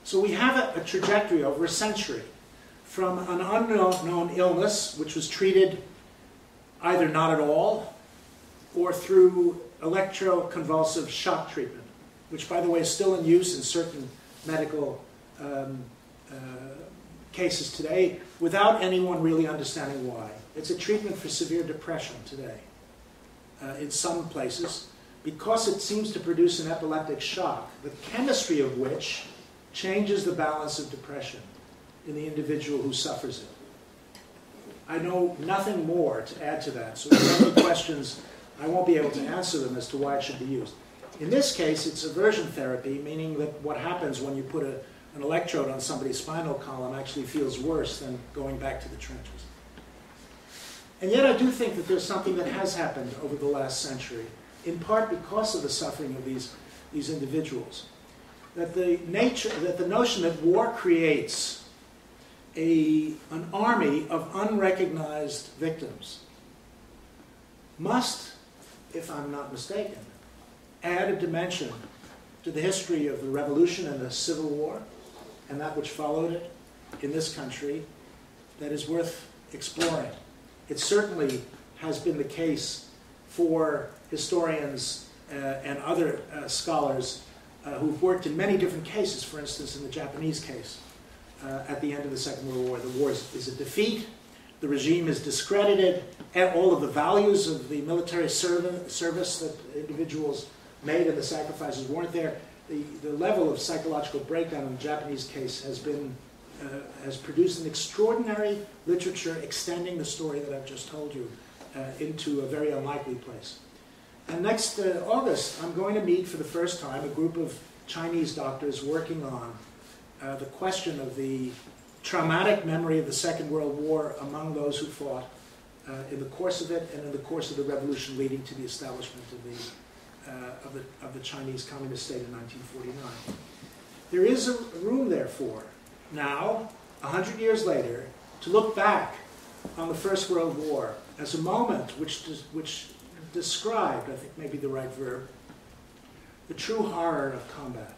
So we have a trajectory over a century from an unknown illness, which was treated either not at all or through electroconvulsive shock treatment, which, by the way, is still in use in certain medical cases today without anyone really understanding why. It's a treatment for severe depression today in some places because it seems to produce an epileptic shock, the chemistry of which changes the balance of depression in the individual who suffers it. I know nothing more to add to that, so if there are any questions, I won't be able to answer them as to why it should be used. In this case, it's aversion therapy, meaning that what happens when you put an electrode on somebody's spinal column actually feels worse than going back to the trenches. And yet I do think that there's something that has happened over the last century, in part because of the suffering of these individuals. That the notion that war creates an army of unrecognized victims must, if I'm not mistaken, add a dimension to the history of the revolution and the Civil War and that which followed it in this country that is worth exploring. It certainly has been the case for historians and other scholars who've worked in many different cases. For instance, in the Japanese case, at the end of the Second World War, the war is a defeat, the regime is discredited, and all of the values of the military service that individuals made and the sacrifices weren't there. The level of psychological breakdown in the Japanese case has produced an extraordinary literature extending the story that I've just told you into a very unlikely place. And next August, I'm going to meet for the first time a group of Chinese doctors working on the question of the traumatic memory of the Second World War among those who fought in the course of it and in the course of the revolution leading to the establishment of the Chinese Communist state in 1949. There is a room, therefore, now, 100 years later, to look back on the First World War as a moment which described, I think maybe the right verb, the true horror of combat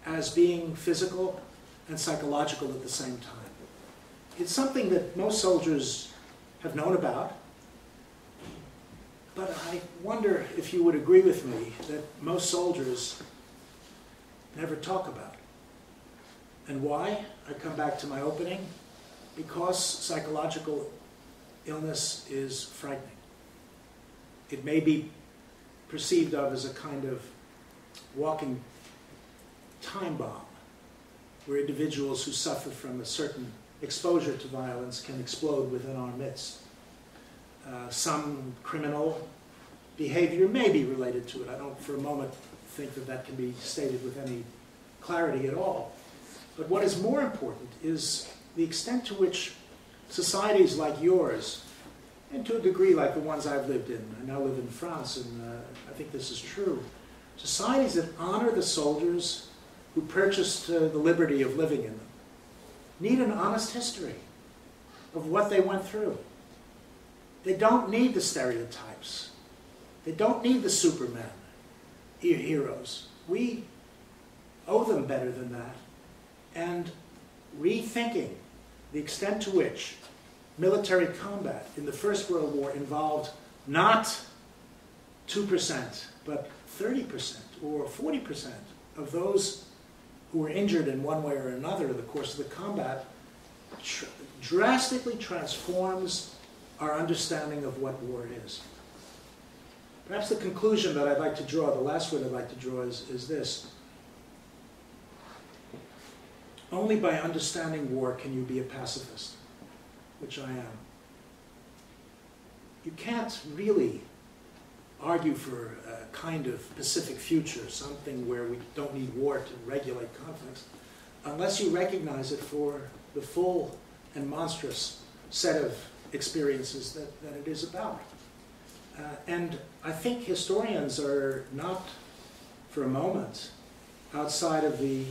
as being physical and psychological at the same time. It's something that most soldiers have known about, but I wonder if you would agree with me that most soldiers never talk about it. And why? I come back to my opening. Because psychological illness is frightening. It may be perceived of as a kind of walking time bomb, where individuals who suffer from a certain exposure to violence can explode within our midst. Some criminal behavior may be related to it. I don't for a moment think that that can be stated with any clarity at all. But what is more important is the extent to which societies like yours, and to a degree like the ones I've lived in, I now live in France, and I think this is true, societies that honor the soldiers who purchased the liberty of living in them, need an honest history of what they went through. They don't need the stereotypes. They don't need the Superman heroes. We owe them better than that. And rethinking the extent to which military combat in the First World War involved not 2%, but 30% or 40% of those who were injured in one way or another in the course of the combat drastically transforms our understanding of what war is. Perhaps the conclusion that I'd like to draw, the last one I'd like to draw is this. Only by understanding war can you be a pacifist, which I am. You can't really argue for a kind of Pacific future, something where we don't need war to regulate conflicts, unless you recognize it for the full and monstrous set of experiences that it is about. And I think historians are not, for a moment, outside of the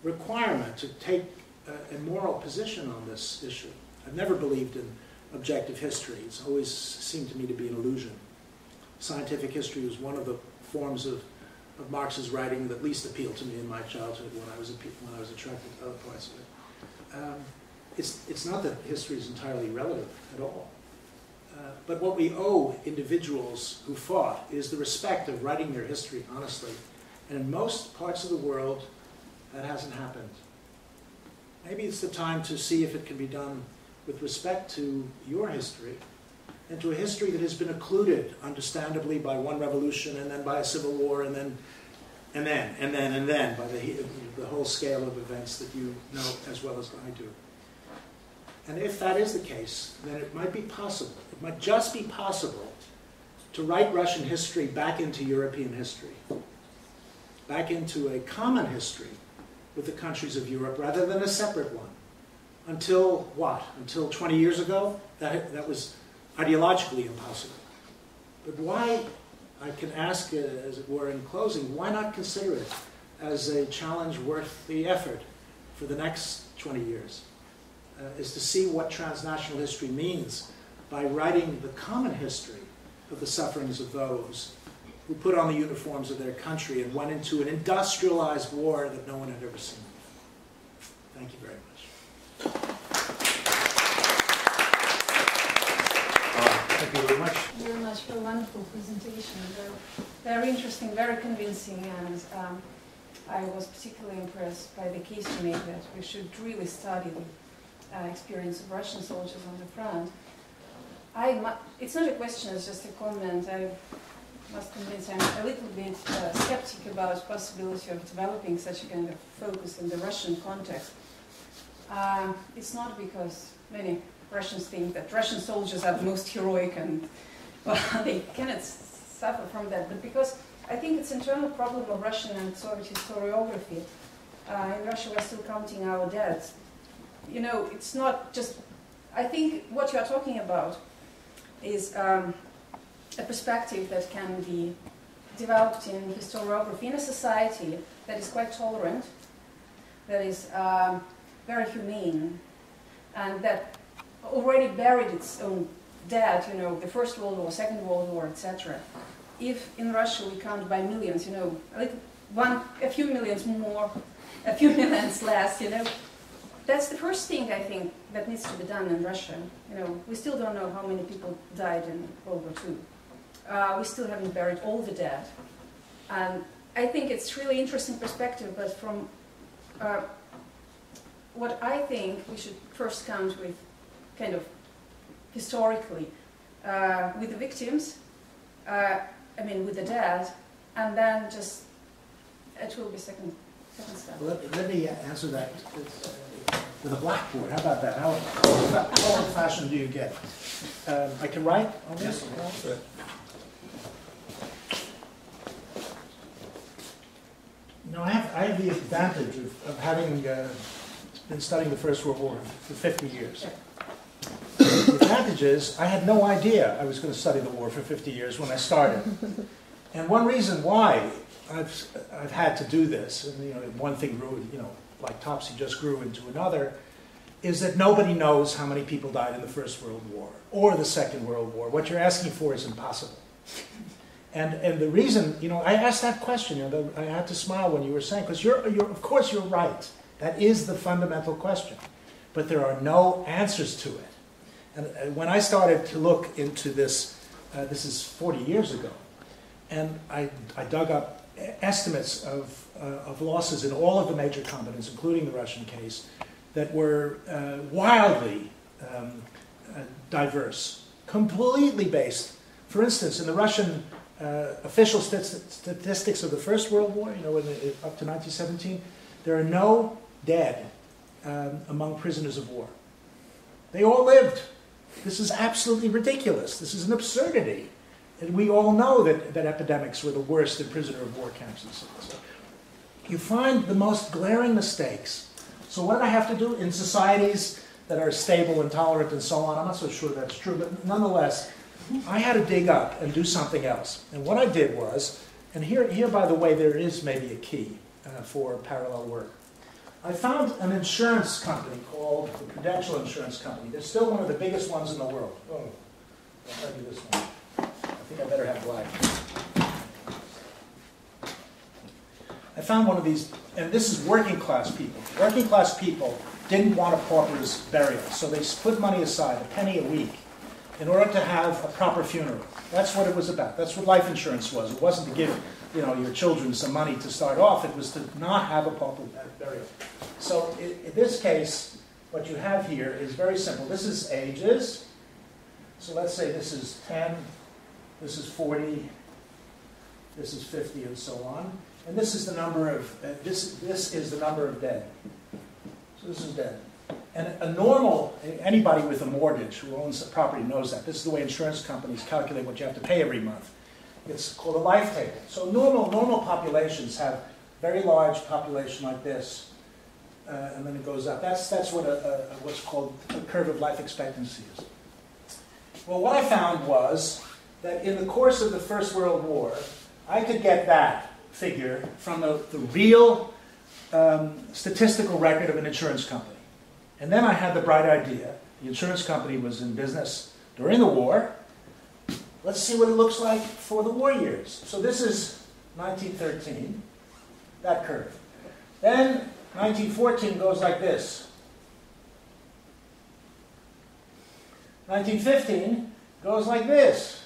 requirement to take a moral position on this issue. I've never believed in objective history. It's always seemed to me to be an illusion. Scientific history was one of the forms of Marx's writing that least appealed to me in my childhood when I was attracted to other parts of it. It's not that history is entirely relative at all. But what we owe individuals who fought is the respect of writing their history honestly. And in most parts of the world, that hasn't happened. Maybe it's the time to see if it can be done with respect to your history and to a history that has been occluded, understandably, by one revolution and then by a civil war and then by the whole scale of events that you know as well as I do. And if that is the case, then it might be possible, it might just be possible to write Russian history back into European history, back into a common history with the countries of Europe rather than a separate one. Until what? Until 20 years ago, that was ideologically impossible. But why, I can ask, as it were, in closing, why not consider it as a challenge worth the effort for the next 20 years? Is to see what transnational history means by writing the common history of the sufferings of those who put on the uniforms of their country and went into an industrialized war that no one had ever seen. Thank you very much. Thank you very much. Thank you very much for a wonderful presentation. Very interesting, very convincing, and I was particularly impressed by the case you made that we should really study the experience of Russian soldiers on the front. It's not a question, it's just a comment. I must convince I'm a little bit skeptic about the possibility of developing such a kind of focus in the Russian context. It's not because many Russians think that Russian soldiers are the most heroic and, well, they cannot suffer from that, but because I think it's an internal problem of Russian and Soviet historiography. In Russia, we're still counting our dead. You know, it's not just, I think what you are talking about is a perspective that can be developed in historiography in a society that is quite tolerant, that is very humane, and that already buried its own dead, you know, the First World War, Second World War, etc. If in Russia we count by millions, you know, a few millions more, a few millions less, you know, that's the first thing I think that needs to be done in Russia. You know, we still don't know how many people died in World War II. We still haven't buried all the dead. And I think it's really interesting perspective, but from what I think we should first count with kind of historically, with the victims, with the dead, and then just, it will be second step. Let me answer that with a blackboard. How about that? How old-fashioned do you get? I can write on this? Yes. You know, I have the advantage of having been studying the First World War for 50 years. The advantage is I had no idea I was going to study the war for 50 years when I started. And one reason why I've had to do this, and you know, one thing grew, you know, like Topsy just grew into another, is that nobody knows how many people died in the First World War or the Second World War. What you're asking for is impossible. And the reason, you know, I asked that question, you know, I had to smile when you were saying, because of course you're right. That is the fundamental question. But there are no answers to it. And when I started to look into this, this is 40 years ago, and I dug up estimates of losses in all of the major combatants, including the Russian case, that were wildly diverse, completely based. For instance, in the Russian official statistics of the First World War, you know, up to 1917, there are no dead among prisoners of war. They all lived. This is absolutely ridiculous. This is an absurdity. And we all know that epidemics were the worst in prisoner of war camps and so on. So you find the most glaring mistakes. So what did I have to do in societies that are stable and tolerant and so on? I'm not so sure that's true, but nonetheless, I had to dig up and do something else. And what I did was, and here by the way, there is maybe a key for parallel work. I found an insurance company called the Prudential Insurance Company. They're still one of the biggest ones in the world. Oh, I'll tell you this one. I think I better have black. I found one of these, and this is working class people. Working class people didn't want a pauper's burial, so they put money aside, a penny a week, in order to have a proper funeral. That's what it was about. That's what life insurance was. It wasn't to give, you know, your children some money to start off. It was to not have a pauper burial. So in this case, what you have here is very simple. This is ages. So let's say this is 10, this is 40, this is 50, and so on. And this is the number of this is the number of dead. So this is dead. And a normal, anybody with a mortgage who owns a property knows that. This is the way insurance companies calculate what you have to pay every month. It's called a life table. So normal populations have very large population like this, and then it goes up. That's what what's called a curve of life expectancy is. Well, what I found was that in the course of the First World War, I could get that figure from the real statistical record of an insurance company. And then I had the bright idea. The insurance company was in business during the war. Let's see what it looks like for the war years. So this is 1913, that curve. Then 1914 goes like this. 1915 goes like this.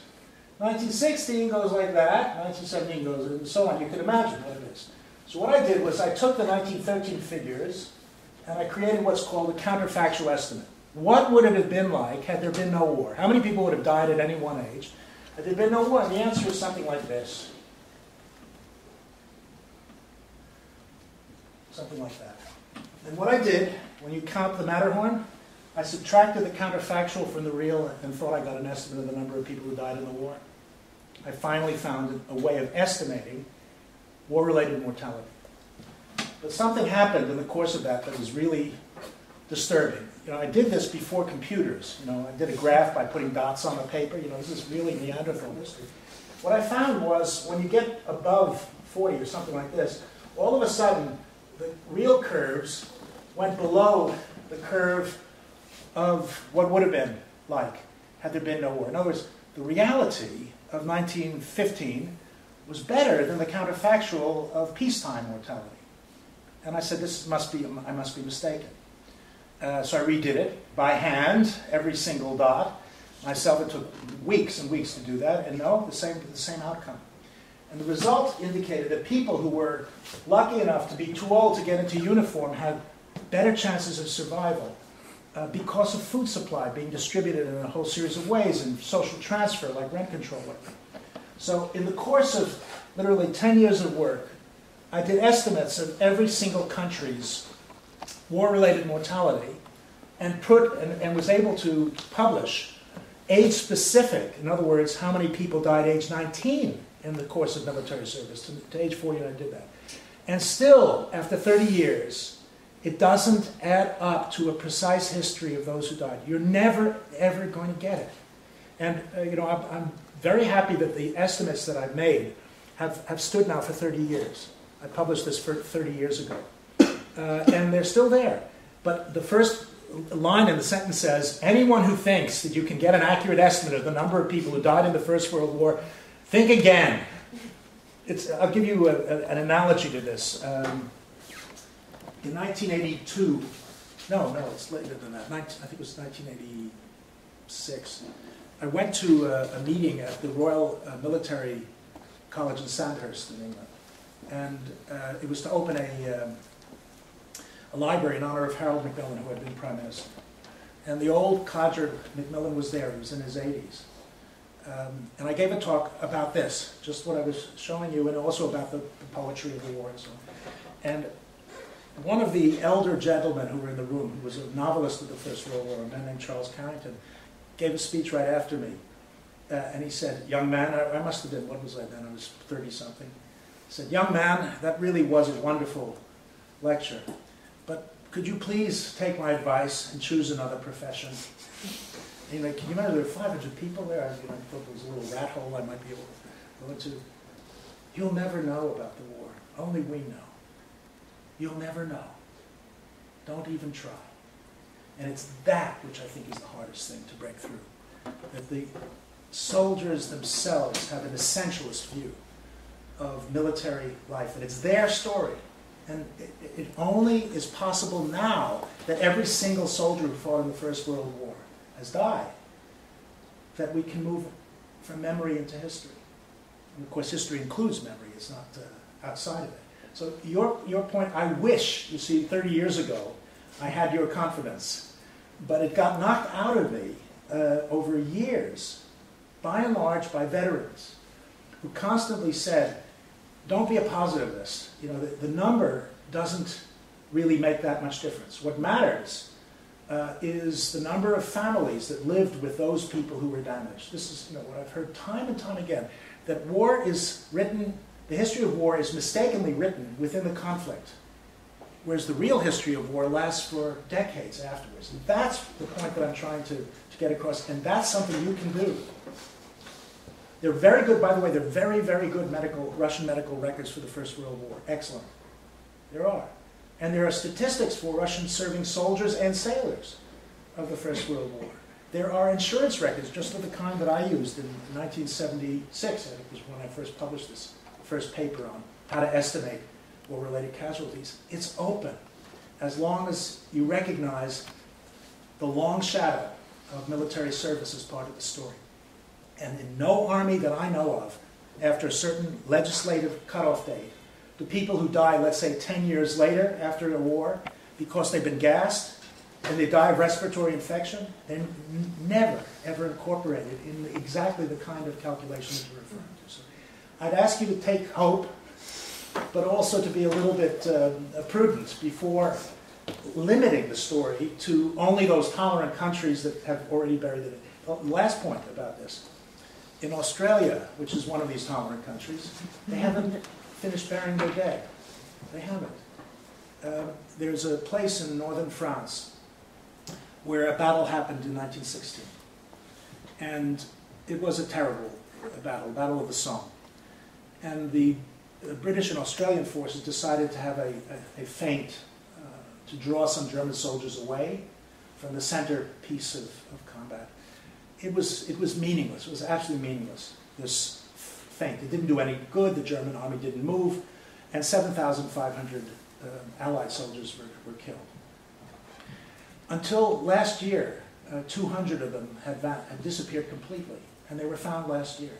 1916 goes like that. 1917 goes, and so on. You can imagine what it is. So what I did was I took the 1913 figures and I created what's called a counterfactual estimate. What would it have been like had there been no war? How many people would have died at any one age had there been no war? And the answer is something like this. Something like that. And what I did, when you count the Matterhorn, I subtracted the counterfactual from the real and thought I got an estimate of the number of people who died in the war. I finally found a way of estimating war-related mortality. But something happened in the course of that was really disturbing. You know, I did this before computers. You know, I did a graph by putting dots on the paper. You know, this is really Neanderthal history. What I found was when you get above 40 or something like this, all of a sudden the real curves went below the curve of what would have been like had there been no war. In other words, the reality of 1915 was better than the counterfactual of peacetime mortality. And I said, I must be mistaken. So I redid it by hand, every single dot. Myself, it took weeks and weeks to do that, and no, the same outcome. And the result indicated that people who were lucky enough to be too old to get into uniform had better chances of survival because of food supply being distributed in a whole series of ways and social transfer like rent control. So in the course of literally 10 years of work, I did estimates of every single country's war-related mortality and was able to publish age-specific, in other words, how many people died age 19 in the course of military service. To age 40, I did that. And still, after 30 years, it doesn't add up to a precise history of those who died. You're never, ever going to get it. And you know, I'm very happy that the estimates that I've made have stood now for 30 years. I published this 30 years ago. And they're still there. But the first line in the sentence says, anyone who thinks that you can get an accurate estimate of the number of people who died in the First World War, think again. I'll give you an analogy to this. In 1982, no, it's later than that. I think it was 1986. I went to a meeting at the Royal Military College in Sandhurst in England. And it was to open a library in honor of Harold Macmillan, who had been Prime Minister. And the old codger Macmillan was there. He was in his 80s. And I gave a talk about this, just what I was showing you, and also about the poetry of the war and so on. And one of the elder gentlemen who were in the room, who was a novelist of the First World War, a man named Charles Carrington, gave a speech right after me. And he said, young man, I must have been, what was I then? I was 30-something. He said, young man, that really was a wonderful lecture. But could you please take my advice and choose another profession? And can you imagine there were 500 people there? I thought there was a little rat hole I might be able to go into. You'll never know about the war. Only we know. You'll never know. Don't even try. And it's that which I think is the hardest thing to break through. That the soldiers themselves have an essentialist view of military life. And it's their story. And it only is possible now that every single soldier who fought in the First World War has died, that we can move from memory into history. And of course, history includes memory. It's not outside of it. So your point, I wish, you see, 30 years ago, I had your confidence. But it got knocked out of me over years, by and large, by veterans, who constantly said, don't be a positivist. You know, the number doesn't really make that much difference. What matters is the number of families that lived with those people who were damaged. This is what I've heard time and time again, that war is written, the history of war is mistakenly written within the conflict, whereas the real history of war lasts for decades afterwards. And that's the point that I'm trying to get across, and that's something you can do. They're very good, by the way, they're very, very good Russian medical records for the First World War. Excellent. There are. And there are statistics for Russian serving soldiers and sailors of the First World War. There are insurance records, just of the kind that I used in 1976, I think was when I first published this first paper on how to estimate war-related casualties. It's open, as long as you recognize the long shadow of military service as part of the story. And in no army that I know of, after a certain legislative cutoff date, the people who die, let's say 10 years later after a war, because they've been gassed and they die of respiratory infection, they're never, ever incorporated in exactly the kind of calculations you're referring to. So I'd ask you to take hope, but also to be a little bit prudent before limiting the story to only those tolerant countries that have already buried it. Last point about this. In Australia, which is one of these tolerant countries, they haven't finished burying their dead. They haven't. There's a place in northern France where a battle happened in 1916. And it was a terrible battle, Battle of the Somme. And the British and Australian forces decided to have a feint to draw some German soldiers away from the center piece of combat. It was meaningless. It was absolutely meaningless, this feint. It didn't do any good. The German army didn't move. And 7,500 Allied soldiers were killed. Until last year, 200 of them had disappeared completely. And they were found last year,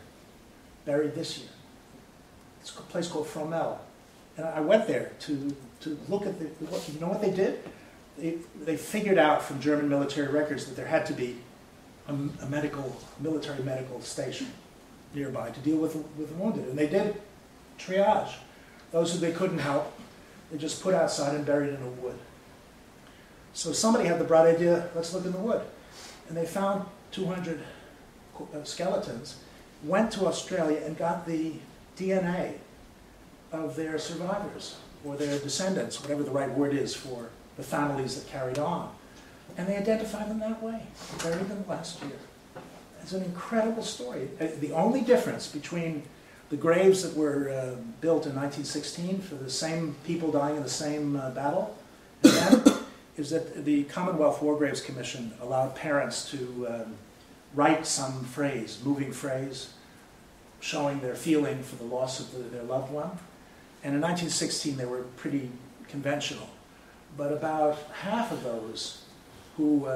buried this year. It's a place called Fromelles. And I went there to look at you know what they did? They figured out from German military records that there had to be a military medical station nearby to deal with the wounded. And they did triage. Those who they couldn't help, they just put outside and buried in a wood. So somebody had the bright idea, let's look in the wood. And they found 200 skeletons, went to Australia and got the DNA of their survivors, or their descendants, whatever the right word is for the families that carried on. And they identified them that way, buried them last year. It's an incredible story. The only difference between the graves that were built in 1916 for the same people dying in the same battle and then, is that the Commonwealth War Graves Commission allowed parents to write some phrase, moving phrase, showing their feeling for the loss of their loved one. And in 1916 they were pretty conventional. But about half of those who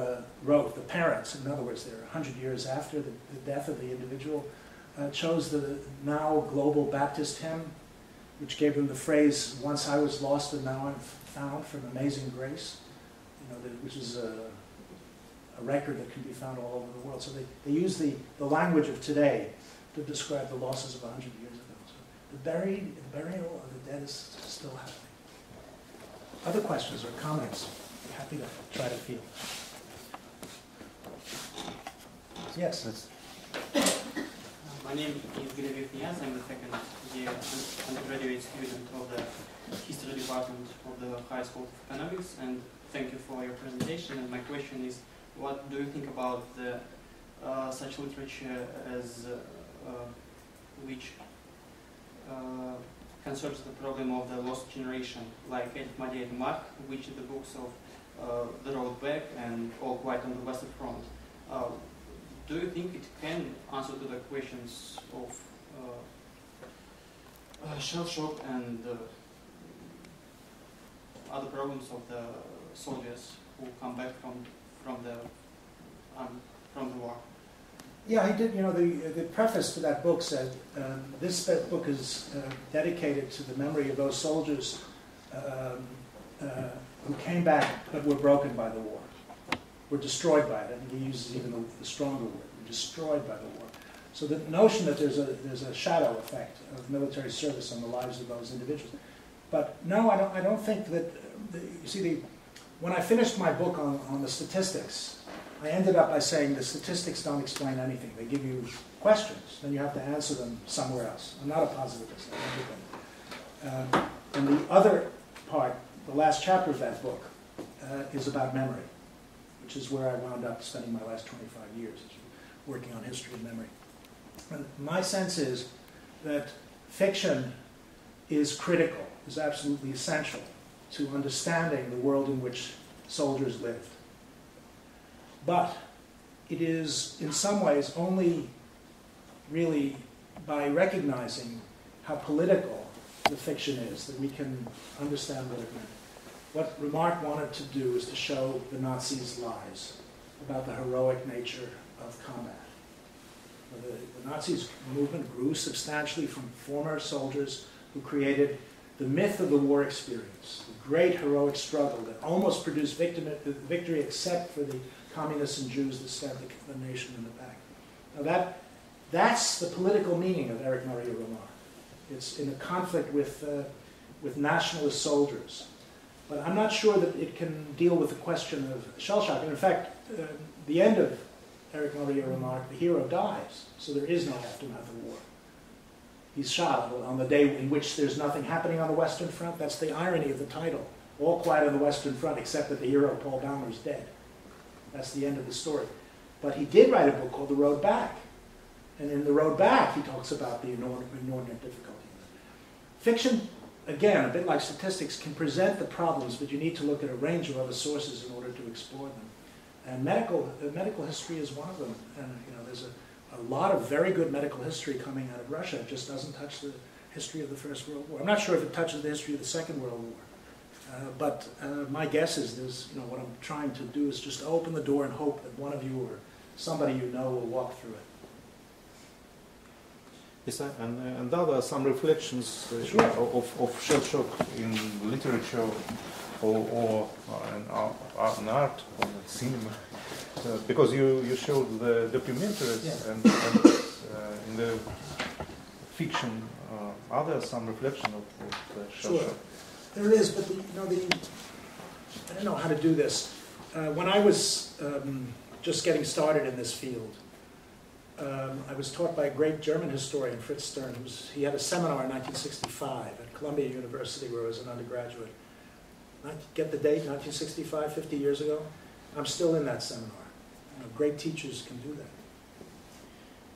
wrote, the parents, in other words, they're 100 years after the death of the individual, chose the now global Baptist hymn, which gave them the phrase, "Once I was lost and now I'm found," from Amazing Grace, which is a record that can be found all over the world. So they use the language of today to describe the losses of 100 years ago. So the burial of the dead is still happening. Other questions or comments? I'm happy to try to field. Yes. My name is Grigoriev Niaz. I'm the second year undergraduate student of the History Department of the High School of Economics, and thank you for your presentation. And my question is, what do you think about the such literature as which concerns the problem of the lost generation, like Edith Maria and Mark, which in the books of The Road Back and All Quiet on the Western Front. Do you think it can answer to the questions of shell shock and other problems of the soldiers who come back from the war? Yeah, he did. The preface to that book said, this book is dedicated to the memory of those soldiers who came back but were broken by the war, were destroyed by it. I think he uses even the stronger word, were destroyed by the war. So the notion that there's a shadow effect of military service on the lives of those individuals. But no, I don't think that, you see, when I finished my book on the statistics, I ended up by saying the statistics don't explain anything. They give you questions, then you have to answer them somewhere else. I'm not a positivist. And the other part, the last chapter of that book, is about memory, which is where I wound up spending my last 25 years, working on history and memory. And my sense is that fiction is critical, is absolutely essential to understanding the world in which soldiers lived. But it is, in some ways, only really by recognizing how political the fiction is that we can understand what it meant. What Remarque wanted to do is to show the Nazis' lies about the heroic nature of combat. The Nazis' movement grew substantially from former soldiers who created the myth of the war experience, the great heroic struggle that almost produced victory except for the communists and Jews that stabbed the nation in the back. Now that's the political meaning of Éric Maria Remarque. It's in a conflict with nationalist soldiers. But I'm not sure that it can deal with the question of shell shock. And in fact, the end of Éric Maria Remarque, the hero dies, so there is no aftermath of war. He's shot on the day in which there's nothing happening on the Western Front. That's the irony of the title. All quiet on the Western Front, except that the hero, Paul Baumer, is dead. That's the end of the story. But he did write a book called The Road Back. And in The Road Back, he talks about the inordinate difficulty. Fiction, again, a bit like statistics, can present the problems, but you need to look at a range of other sources in order to explore them. And medical history is one of them. And there's a lot of very good medical history coming out of Russia. It just doesn't touch the history of the First World War. I'm not sure if it touches the history of the Second World War. But my guess is what I'm trying to do is just open the door and hope that one of you or somebody you know will walk through it. Yes, and there are some reflections of shell shock in literature or in art or in cinema. Because you showed the documentaries, yeah. and in the fiction, are there some reflection of shell shock? There is, but I don't know how to do this. When I was just getting started in this field, I was taught by a great German historian, Fritz Stern. He had a seminar in 1965 at Columbia University where I was an undergraduate. Get the date, 1965, 50 years ago? I'm still in that seminar. Great teachers can do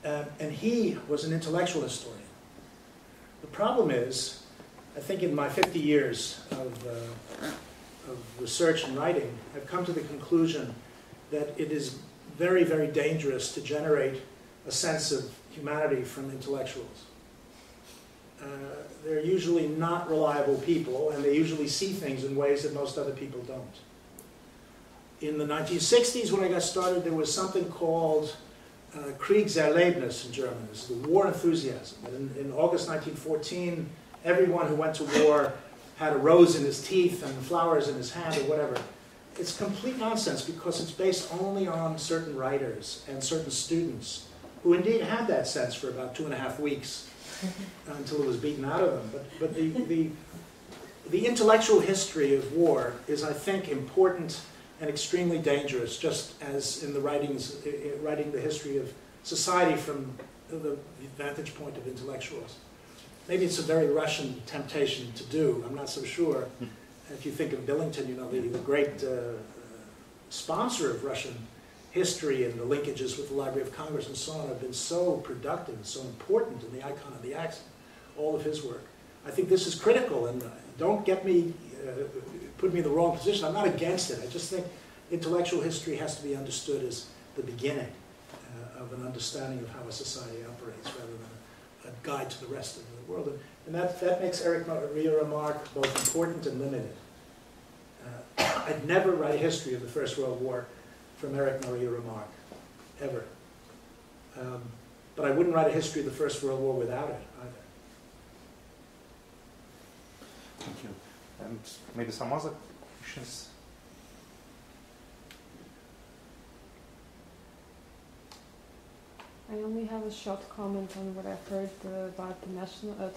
that. And he was an intellectual historian. The problem is, I think in my 50 years of research and writing, I've come to the conclusion that it is very, very dangerous to generate a sense of humanity from intellectuals. They're usually not reliable people, and they usually see things in ways that most other people don't. In the 1960s, when I got started, there was something called Kriegserlebnis in German. It's the war enthusiasm. And in August 1914, everyone who went to war had a rose in his teeth and flowers in his hand or whatever. It's complete nonsense because it's based only on certain writers and certain students who indeed had that sense for about 2.5 weeks until it was beaten out of them. But the intellectual history of war is, I think, important and extremely dangerous, just as in the writing the history of society from the vantage point of intellectuals. Maybe it's a very Russian temptation to do. I'm not so sure. If you think of Billington, the great sponsor of Russian history and the linkages with the Library of Congress and so on have been so productive and so important in the Icon of the Axe, all of his work. I think this is critical, and don't get me, put me in the wrong position. I'm not against it. I just think intellectual history has to be understood as the beginning of an understanding of how a society operates rather than a guide to the rest of the world. And that makes Éric Maria Remarque both important and limited. I'd never write a history of the First World War from Éric Maria Remarque, ever. But I wouldn't write a history of the First World War without it, either. Thank you. And maybe some other questions? I only have a short comment on what I've heard about the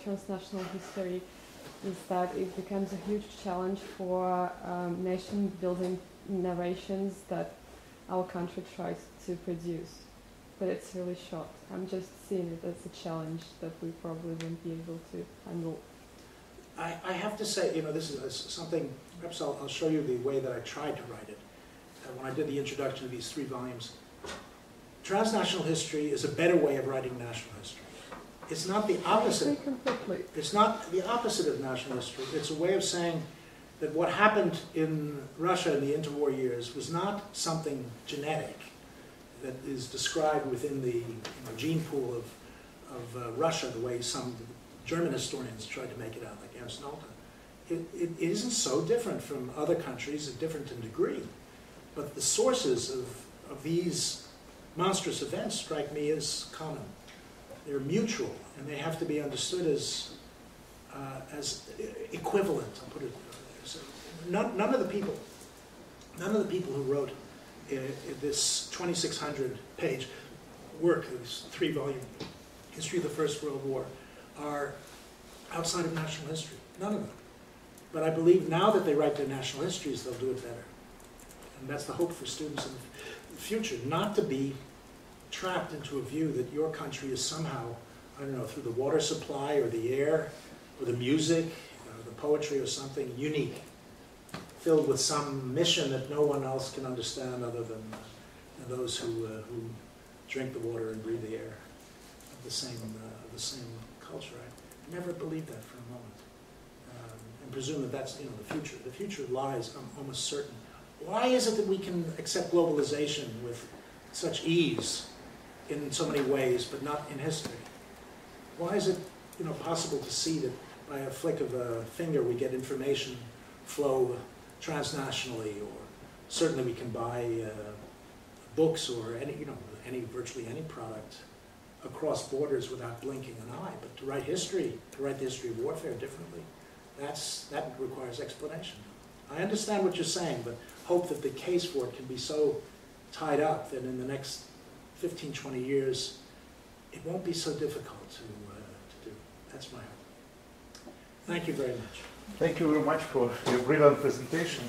transnational history. is that it becomes a huge challenge for nation-building narrations that our country tries to produce. But it's really short. I'm just seeing it as a challenge that we probably won't be able to handle. I have to say, you know, this is something, perhaps I'll show you the way that I tried to write it. When I did the introduction to these 3 volumes. Transnational history is a better way of writing national history. It's not the opposite. It's not the opposite of national history. It's a way of saying that what happened in Russia in the interwar years was not something genetic that is described within the gene pool of Russia, the way some German historians tried to make it out, like Ernst Nolte. It isn't so different from other countries, different in degree. But the sources of these monstrous events strike me as common. They're mutual, and they have to be understood as equivalent. I'll put it. So none of the people who wrote this 2,600-page work, this 3-volume history of the First World War, are outside of national history. None of them. But I believe now that they write their national histories, they'll do it better. And that's the hope for students in the future, not to be trapped into a view that your country is somehow, I don't know, through the water supply or the air or the music or the poetry or something, unique, filled with some mission that no one else can understand other than those who drink the water and breathe the air of the same culture. I never believed that for a moment, and presume that that's, you know, the future. The future lies, I'm almost certain. Why is it that we can accept globalization with such ease in so many ways, but not in history? Why is it, you know, possible to see that by a flick of a finger we get information flow transnationally, or certainly we can buy books or virtually any product across borders without blinking an eye? But to write history, to write the history of warfare differently, that requires explanation. I understand what you're saying, but hope that the case for it can be so tied up that in the next 15, 20 years, it won't be so difficult to do. That's my hope. Thank you very much. Thank you very much for your brilliant presentation.